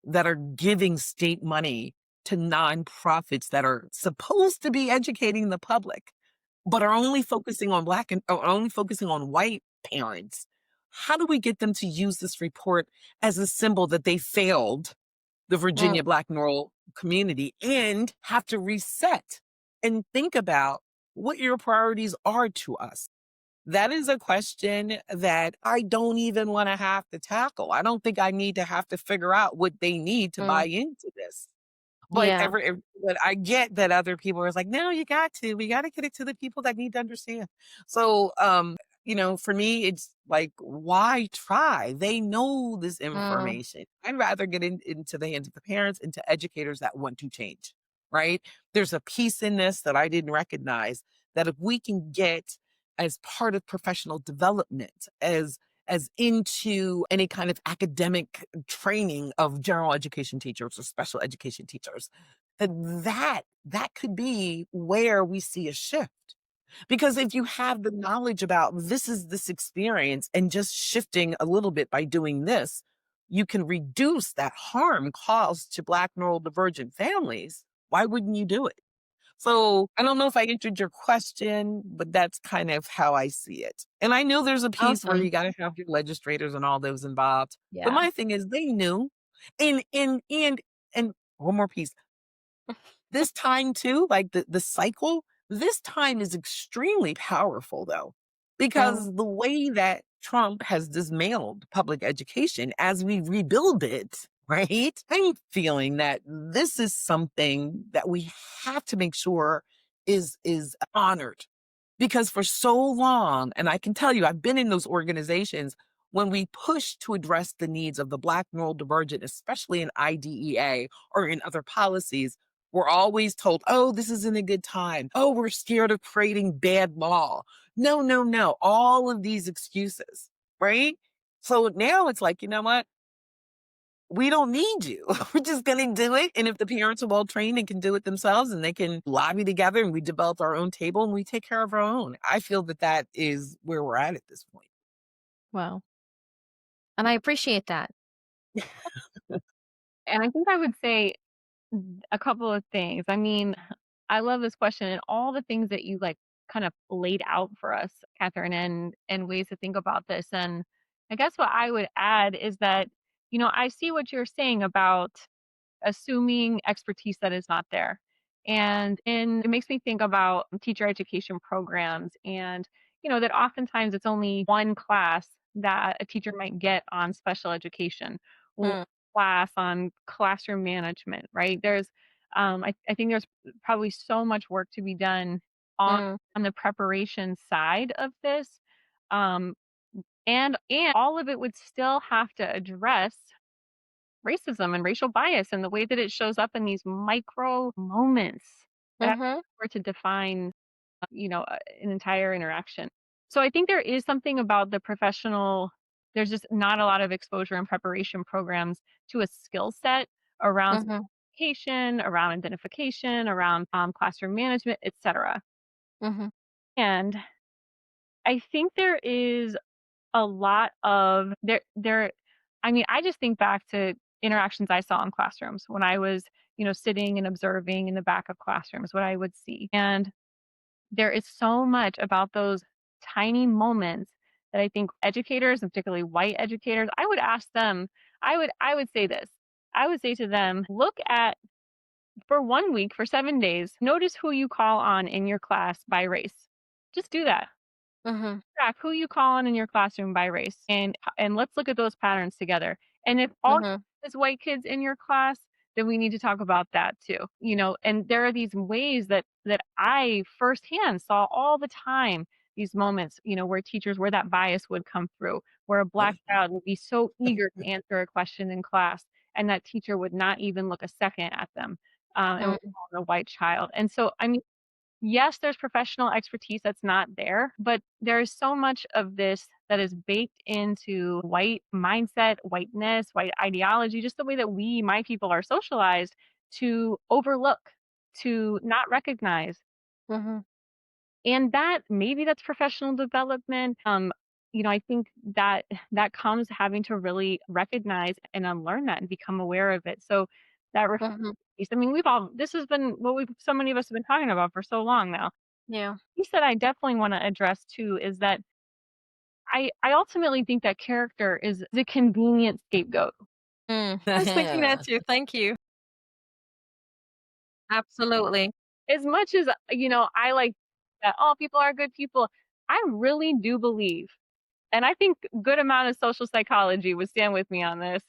that are giving state money to nonprofits that are supposed to be educating the public, but are only focusing on black and or only focusing on white parents. How do we get them to use this report as a symbol that they failed the Mm, Virginia Black Neural community and have to reset and think about what your priorities are to us? That is a question that I don't even want to have to tackle. I don't think I need to have to figure out what they need to buy mm, into this. yeah. But I get that other people are like, "No, you got to. We gotta get it to the people that need to understand." So, for me, it's like, why try? They know this Mm, information. I'd rather get into the hands of the parents, into educators that want to change, right? There's a piece in this that I didn't recognize that if we can get as part of professional development, as into any kind of academic training of general education teachers or special education teachers, that could be where we see a shift. Because if you have the knowledge about this is this experience and just shifting a little bit by doing this, you can reduce that harm caused to Black neurodivergent families. Why wouldn't you do it? So I don't know if I answered your question, but that's kind of how I see it. And I know there's a piece where awesome. you got to have your legislators and all those involved. But Yeah. my thing is they knew. And one more piece. This time too, like the cycle, this time is extremely powerful though, Mm, because the way that Trump has dismantled public education as we rebuild it, right? I'm feeling that this is something that we have to make sure is honored, because for so long, and I can tell you, I've been in those organizations when we push to address the needs of the Black neurodivergent, especially in IDEA or in other policies, we're always told, oh, this isn't a good time. Oh, we're scared of creating bad law. No, no, no. All of these excuses, right? So now it's like, you know what? We don't need you. We're just going to do it. And if the parents are well trained and can do it themselves and they can lobby together and we develop our own table and we take care of our own, I feel that that is where we're at this point. well, and I appreciate that. And I think I would say a couple of things. I mean, I love this question and all the things that you like kind of laid out for us, Catherine, and ways to think about this. And I guess what I would add is that, I see what you're saying about assuming expertise that is not there. And it makes me think about teacher education programs and that oftentimes it's only one class that a teacher might get on special education, one Mm, class on classroom management, right? I think there's probably so much work to be done on mm, on the preparation side of this. Um, and all of it would still have to address racism and racial bias and the way that it shows up in these micro moments that have mhm, power to define, an entire interaction. So I think there is something about the professional. There's just not a lot of exposure and preparation programs to a skill set around mhm, communication, around identification, around classroom management, etc. mhm, And I think there is a lot of there I mean, I just think back to interactions I saw in classrooms when I was, sitting and observing in the back of classrooms, what I would see. And there is so much about those tiny moments that I think educators, and particularly white educators, I would ask them, I would say this. I would say to them, look at for 1 week, for 7 days, notice who you call on in your class by race. Just do that. mhm, Track who you call on in your classroom by race, and let's look at those patterns together. And if all mhm, is white kids in your class, then we need to talk about that too. And there are these ways that I firsthand saw all the time, these moments, where that bias would come through, where a black child would be so eager to answer a question in class, and that teacher would not even look a second at them, and would mm, call on a white child. And so, I mean, yes, there's professional expertise that's not there, but there's so much of this that is baked into white mindset, whiteness, white ideology, just the way that my people, are socialized to overlook, to not recognize. mhm, And that maybe that's professional development. I think that comes having to really recognize and unlearn that and become aware of it. So that reflects Mhm. peace. I mean, we've all this has been what we've so many of us have been talking about for so long now. Yeah. Piece that I definitely want to address too is that I ultimately think that character is the convenient scapegoat. Mm. I was thinking that too. Thank you. Absolutely. As much as, I like that, "Oh, people are good people," I really do believe, and I think good amount of social psychology would stand with me on this,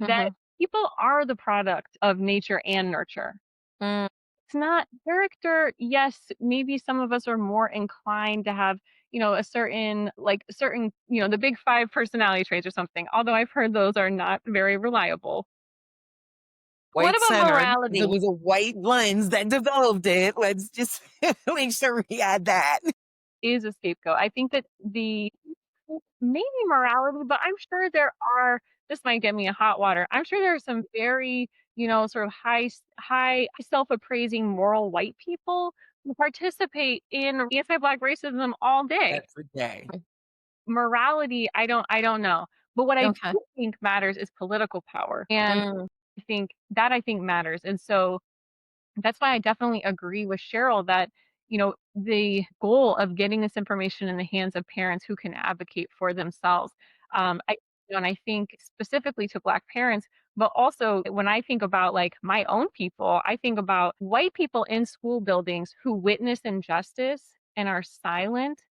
that Mhm. people are the product of nature and nurture. Mm. It's not character. Yes, maybe some of us are more inclined to have, a certain, the big 5 personality traits or something, although I've heard those are not very reliable. What White about centered. There morality? was a white lens that developed it. Let's just make sure we had that. Is a scapegoat. I think that the maybe morality, but I'm sure there are this might get me in hot water. I'm sure there are some very, sort of high self-appraising moral white people who participate in anti-black racism all day. Every day. Mm. Morality, I don't know. But what I Okay. do think matters is political power. And Mm. I think matters. And so that's why I definitely agree with Cheryl that, the goal of getting this information in the hands of parents who can advocate for themselves. And I think specifically to Black parents, but also when I think about like my own people, I think about white people in school buildings who witness injustice and are silent.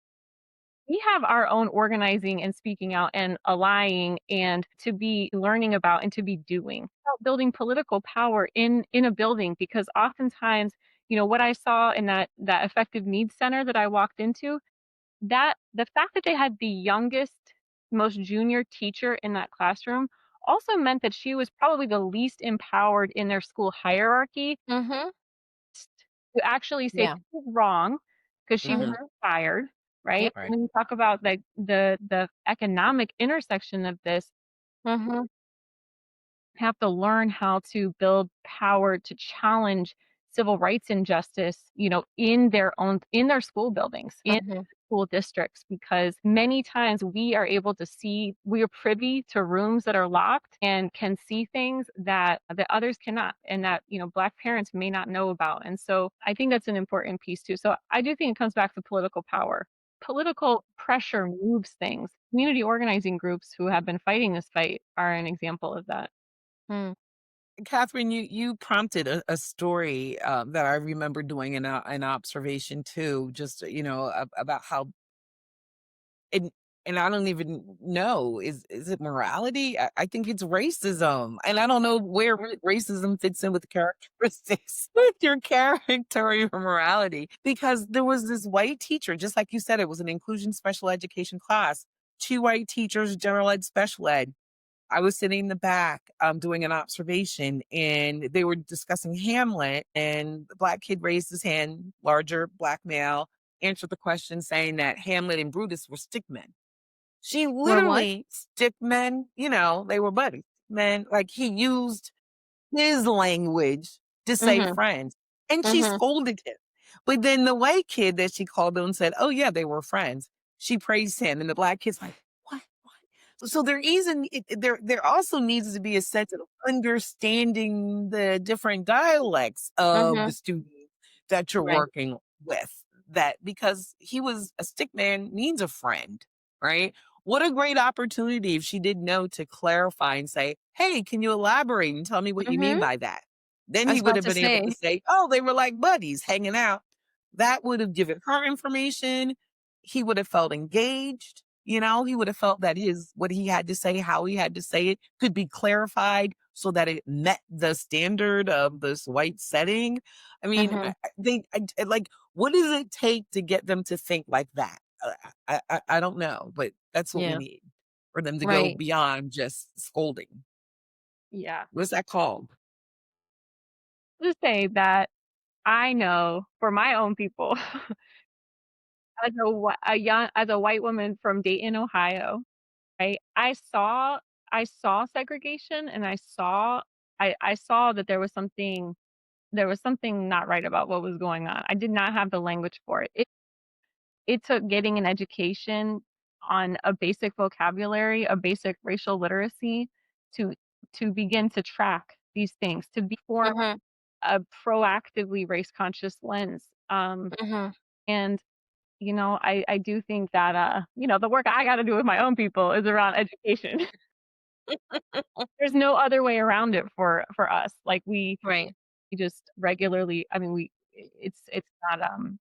We have our own organizing and speaking out and allying and to be learning about and to be doing about building political power in a building because oftentimes, what I saw in that effective needs center that I walked into, that the fact that they had the youngest, most junior teacher in that classroom also meant that she was probably the least empowered in their school hierarchy Mhm. to actually say, Yeah. "This is wrong," 'cause she was Mhm. Mhm. fired, right? Yep. Right. When you talk about, like, the economic intersection of this, Mhm. have to learn how to build power to challenge civil rights injustice, in their school buildings, in Mhm. school districts, because many times we are privy to rooms that are locked and can see things that others cannot and that, Black parents may not know about. And so I think that's an important piece too. So I do think it comes back to political power. Political pressure moves things. Community organizing groups who have been fighting this fight are an example of that. Mm. Catherine, you prompted a story that I remember doing an observation too, just about how and and I don't even know, is it morality? I think it's racism, and I don't know where racism fits in with the characteristics with your character or your morality. Because there was this white teacher, just like you said, it was an inclusion special education class. 2 white teachers, general ed, special ed. I was sitting in the back, doing an observation, and they were discussing Hamlet, and the Black kid raised his hand, larger Black male, answered the question saying that Hamlet and Brutus were stick men. She Or what? literally stick men, they were buddies. Men, like he used his language to say Mhm. friends, and she Mhm. scolded him. But then the white kid that she called on said, "Oh yeah, they were friends." She praised him, and the Black kid's like, "What? What?" So there also needs to be a sense of understanding the different dialects of the Mhm. student that you're Right. working with. That because he was a stick man means a friend, right? What a great opportunity if she didn't know to clarify and say, "Hey, can you elaborate and tell me what you mean Mhm. by that?" Then I was he would about have to been able to say. say, "Oh, they were like buddies hanging out." That would have given her information. He would have felt engaged. He would have felt that his what he had to say, how he had to say it, could be clarified so that it met the standard of this white setting. I mean, Mhm. like, what does it take to get them to think like that? I don't know, but that's what we Yeah. need for them to go Right. beyond just scolding. Yeah. What's that called? To say that I know for my own people, as a white woman from Dayton, Ohio, right? I saw segregation and I saw that there was something not right about what was going on. I did not have the language for it. It took getting an education on a basic vocabulary, a basic racial literacy to to begin to track these things, to be for Mhm. a proactively race conscious lens. Mhm. And I do think that the work I got to do with my own people is around education. There's no other way around it for us. Like Right. we just regularly, I mean, it's not,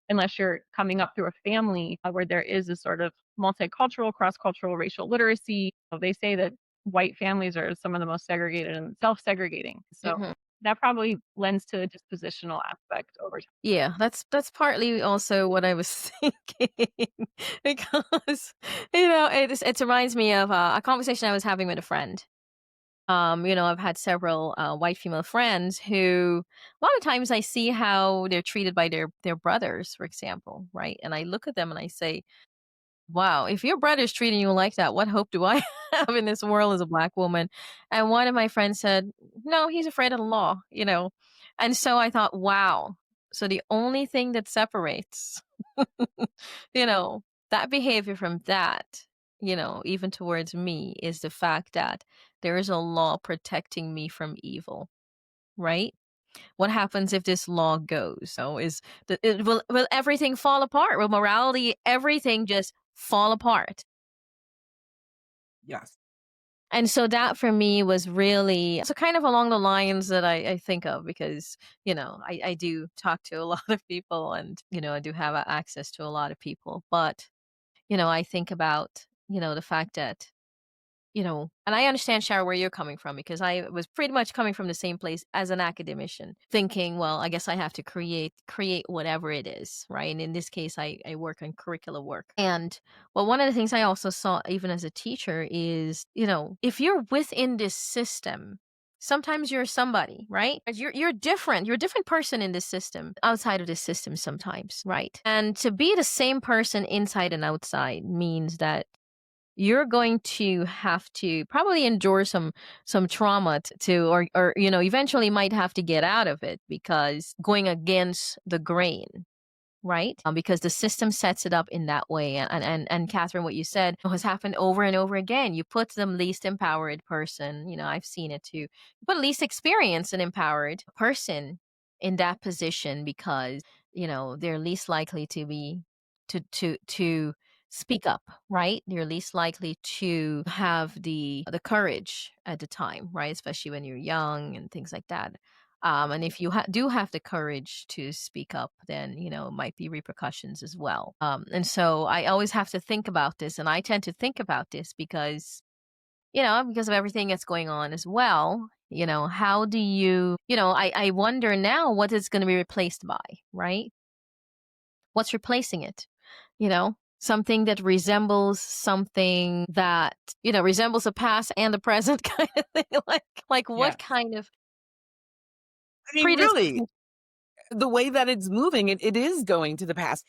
unless you're coming up through a family where there is a sort of multicultural, cross-cultural racial literacy. They say that white families are some of the most segregated and self-segregating. So Mhm. that probably lends to a dispositional aspect over time. Yeah, that's partly also what I was thinking because it reminds me of a conversation I was having with a friend. I've had several white female friends who a lot of times I see how they're treated by their brothers, for example, right? And I look at them and I say, "Wow, if your brother's treating you like that, what hope do I have in this world as a black woman?" And one of my friends said, "No, he's afraid of the law." And so I thought, wow. So the only thing that separates, you know, that behavior from that, even towards me, is the fact that there is a law protecting me from evil, right? What happens if this law goes? So will everything fall apart? Will morality, everything just fall apart? Yes. And so that for me was really so kind of along the lines that I think of because, I do talk to a lot of people and, I do have access to a lot of people. But, I think about, the fact that and I understand, Shara, where you're coming from because I was pretty much coming from the same place as an academician, thinking, well, I guess I have to create whatever it is, right? And in this case, I work on curricular work. And well, one of the things I also saw even as a teacher is, if you're within this system, sometimes you're somebody, right? You're different. You're a different person in this system, outside of this system sometimes, right? And to be the same person inside and outside means that you're going to have to probably endure some trauma or eventually might have to get out of it because going against the grain, right? Because the system sets it up in that way. And Catherine, what you said has happened over and over again. You put the least empowered person, I've seen it too. You put least experienced and empowered person in that position because, they're least likely to be to speak up, right? You're least likely to have the courage at the time, right? Especially when you're young and things like that. And if you do have the courage to speak up, then, might be repercussions as well. And so I always have to think about this. And I tend to think about this because, because of everything that's going on as well. How do I wonder now what it's going to be replaced by, right? What's replacing it? Something that resembles something that, resembles the past and the present kind of thing. Like what Yes. kind of I mean, really, predisposition? the way that it's moving, it is going to the past.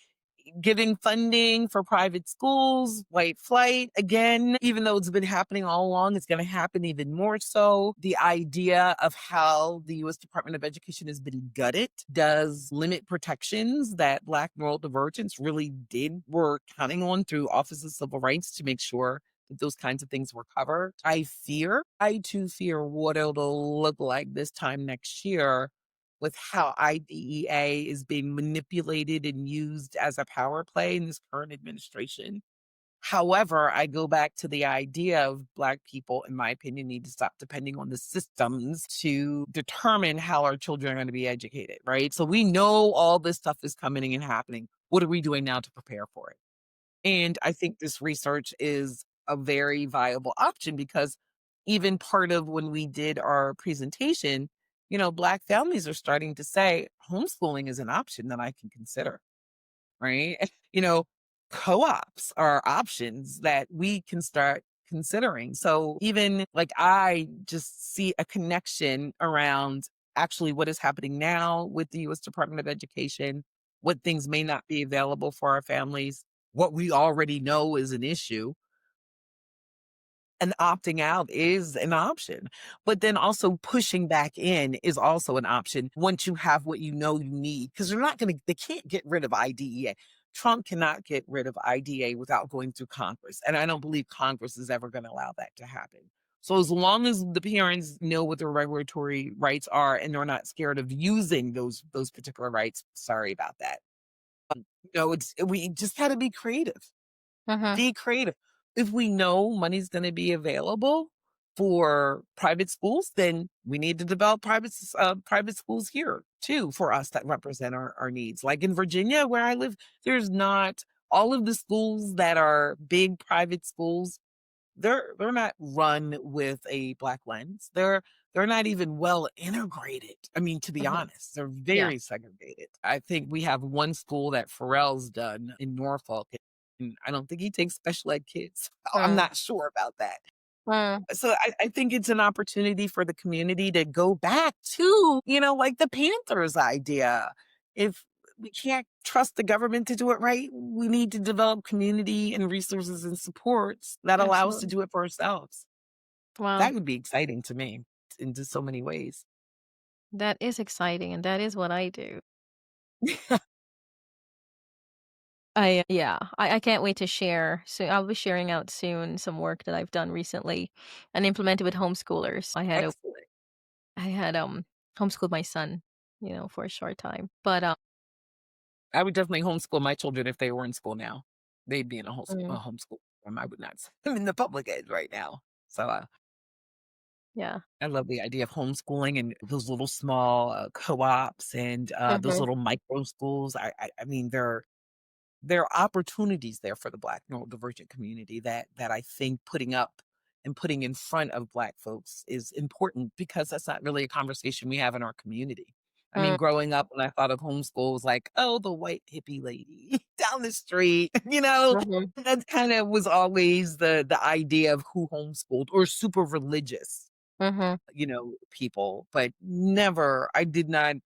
Giving funding for private schools, white flight, again, even though it's been happening all along, it's going to happen even more so. The idea of how the U.S. Department of Education has been gutted does limit protections that Black neurodivergence really were counting on through Office of Civil Rights to make sure that those kinds of things were covered. I too fear what it'll look like this time next year with how IDEA is being manipulated and used as a power play in this current administration. However, I go back to the idea of Black people, in my opinion, need to stop depending on the systems to determine how our children are going to be educated, right? So we know all this stuff is coming and happening. What are we doing now to prepare for it? And I think this research is a very viable option because even part of when we did our presentation, Black families are starting to say homeschooling is an option that I can consider, right? You know, co-ops are options that we can start considering. So even like I just see a connection around actually what is happening now with the US Department of Education, what things may not be available for our families, what we already know is an issue, and opting out is an option. But then also pushing back in is also an option once you have what you know you need. Because they can't get rid of IDEA. Trump cannot get rid of IDEA without going through Congress. And I don't believe Congress is ever going to allow that to happen. So as long as the parents know what their regulatory rights are and they're not scared of using those particular rights, sorry about that. It's we just gotta be creative. Mhm. Be creative. If we know money's gonna be available for private schools, then we need to develop private schools here too for us that represent our needs. Like in Virginia, where I live, there's not all of the schools that are big private schools, they're not run with a Black lens. They're not even well integrated. I mean, to be Mhm. honest, they're Yeah. very segregated. I think we have one school that Pharrell's done in Norfolk, and I don't think he takes special ed kids. I'm Mm. not sure about that. Mm. So I think it's an opportunity for the community to go back to, like the Panthers idea. If we can't trust the government to do it right, we need to develop community and resources and supports that allow us to Absolutely. do it for ourselves. Wow. That would be exciting to me in just so many ways. That is exciting, and that is what I do. I can't wait to share. So I'll be sharing out soon some work that I've done recently and implemented with homeschoolers. Excellent. I had homeschooled my son, for a short time. But I would definitely homeschool my children if they were in school now. They'd be in a mm, homeschool program. I would not send them in the public ed right now. So yeah. I love the idea of homeschooling and those little small co-ops and those Mhm. little micro schools. I mean, there are opportunities there for the Black neurodivergent community that I think putting up and putting in front of Black folks is important because that's not really a conversation we have in our community. I mean, Mm. growing up, when I thought of homeschool, was like, oh, the white hippie lady down the street, Mhm. that kind of was always the idea of who homeschooled or super religious, Mhm. people, but never, I did not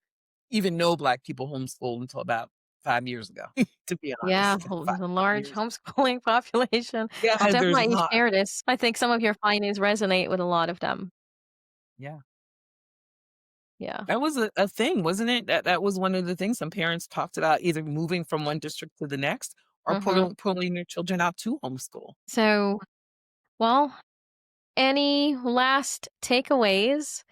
even know Black people homeschooled until about 5 years ago, to be Yeah, honest. well, 5 there's a large years. homeschooling population. I'll Yeah, there's a definitely lot. share this. I think some of your findings resonate with a lot of them. Yeah. Yeah. That was a thing, wasn't it? That was one of the things some parents talked about, either moving from one district to the next or Mhm. pulling their children out to homeschool. So, well, any last takeaways?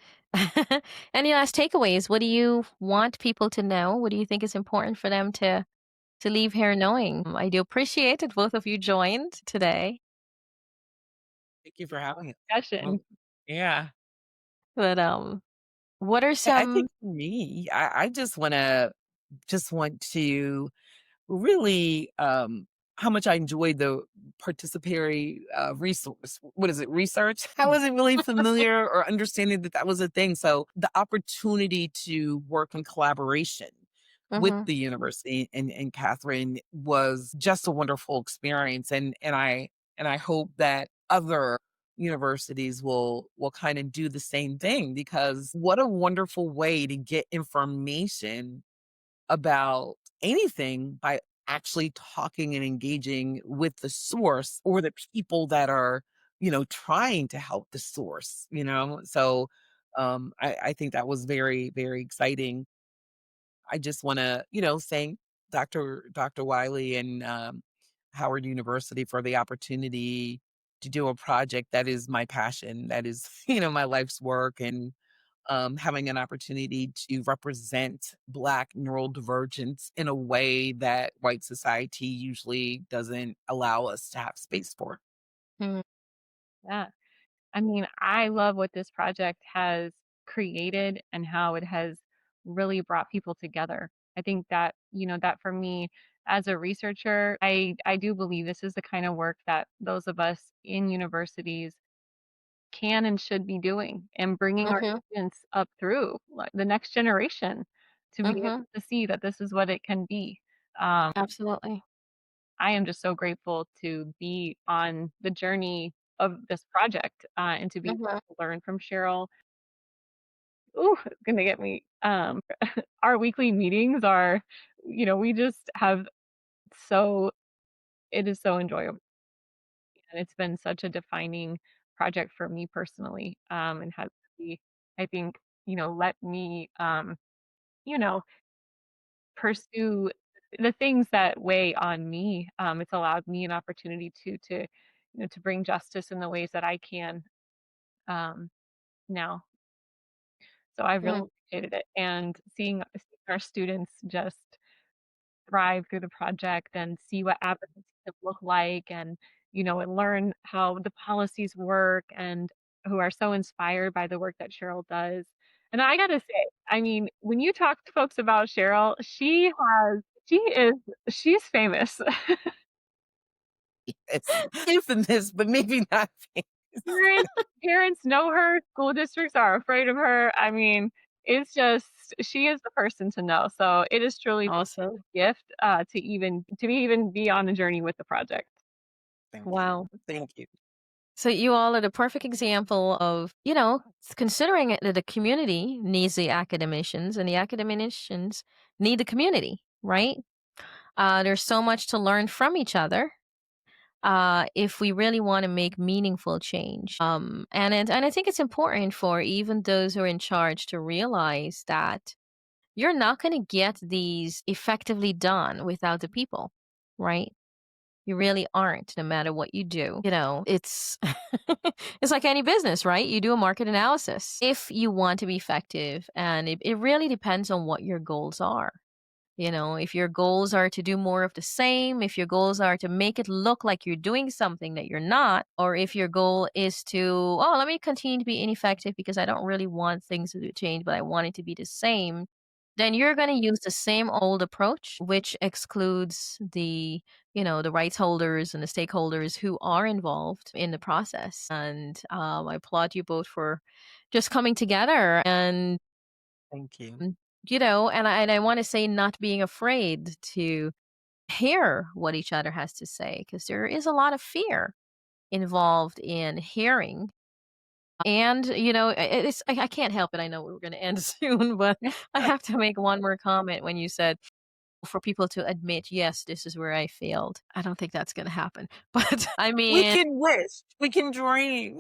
Any last takeaways? What do you want people to know? What do you think is important for them to leave here knowing? I do appreciate that both of you joined today, Thank you for having it. Well, Discussion. yeah. but what are I think some for me, I just want to really, how much I enjoyed the participatory, resource. What is it? Research? I wasn't really familiar or understanding that that was a thing. So the opportunity to work in collaboration with Mhm. the university and Kathryn was just a wonderful experience. And I hope that other universities will kind of do the same thing, because what a wonderful way to get information about anything by actually talking and engaging with the source or the people that are, trying to help the source. So I think that was very, very exciting. I just want to, thank Dr. Wiley and Howard University for the opportunity to do a project that is my passion, that is, my life's work, and having an opportunity to represent Black neurodivergence in a way that white society usually doesn't allow us to have space for. Mm. Yeah. I mean, I love what this project has created and how it has really brought people together. I think that, that for me as a researcher, I do believe this is the kind of work that those of us in universities can and should be doing and bringing our Mhm. students up through like the next generation to be able Mhm. to see that this is what it can be. Um, Absolutely. I am just so grateful to be on the journey of this project, and to be able Mhm. to learn from Cheryl. Ooh, it's gonna get me. Our weekly meetings are, we just have so it is so enjoyable, and it's been such a defining project for me personally, and has really, I think, let me, you know, pursue the things that weigh on me. It's allowed me an opportunity to bring justice in the ways that I can, now. So I really Mm. appreciated it, and seeing our students just thrive through the project and see what advocacy can look like, and, and learn how the policies work, and who are so inspired by the work that Cheryl does. And I gotta say, I mean, when you talk to folks about Cheryl, she's famous. It's infamous, but maybe not famous. Parents parents know her, school districts are afraid of her. I mean, it's just she is the person to know. So it is truly a Awesome. gift, to even be on the journey with the project. Thank you. Wow. Thank you. So you all are the perfect example of, considering it that the community needs the academicians and the academicians need the community, right? There's so much to learn from each other if we really want to make meaningful change. And I think it's important for even those who are in charge to realize that you're not going to get these effectively done without the people, right? You really aren't, no matter what you do. It's it's like any business, right? You do a market analysis if you want to be effective, and it really depends on what your goals are. If your goals are to do more of the same, if your goals are to make it look like you're doing something that you're not, or if your goal is to, oh, let me continue to be ineffective because I don't really want things to change, but I want it to be the same, then you're going to use the same old approach, which excludes the rights holders and the stakeholders who are involved in the process. And I applaud you both for just coming together and Thank you. and I want to say not being afraid to hear what each other has to say, because there is a lot of fear involved in hearing. And I can't help it. I know we're going to end soon, but I have to make one more comment when you said for people to admit, yes, this is where I failed. I don't think that's going to happen. But I We mean, can wish. We can dream.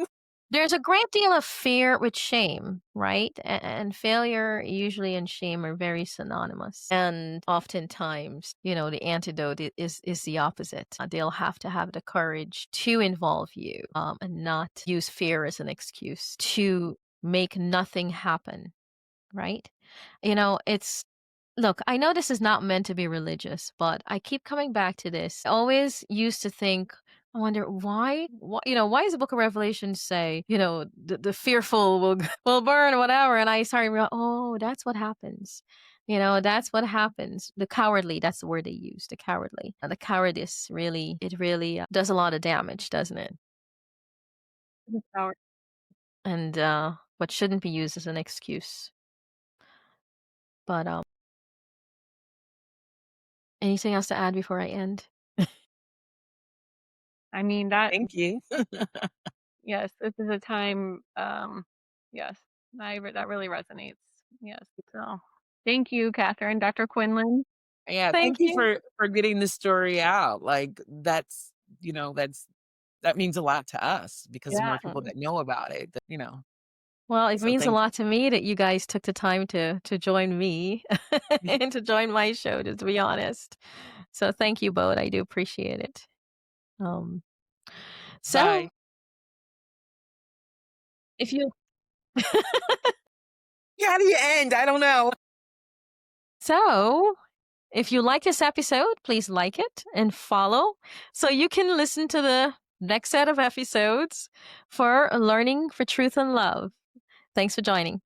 there's a great deal of fear with shame, right? And failure usually and shame are very synonymous. And oftentimes, the antidote is the opposite. They'll have to have the courage to involve you, and not use fear as an excuse to make nothing happen, right? It's Look, I know this is not meant to be religious, but I keep coming back to this. I always used to think, I wonder why does the book of Revelation say, the fearful will will burn or whatever? And I started real, oh, that's what happens. That's what happens. The cowardly, that's the word they use, the cowardly. And the cowardice really does a lot of damage, doesn't it? And what shouldn't be used as an excuse. But anything else to add before I end? I mean, that Thank you. yes, this is a time, yes, that really resonates. Yes. So thank you, Catherine, Dr. Quinlan. Yeah, Thank thank you you. for getting this story out. Like that means a lot to us because the more Yeah. people that know about it, Well, it so means a thank you. lot to me that you guys took the time to join me and to join my show, to be honest. So thank you both. I do appreciate it. Um, so Bye. if you How do you end? I don't know. so if you like this episode, please like it and follow so you can listen to the next set of episodes for Learning for Truth and Love. Thanks for joining.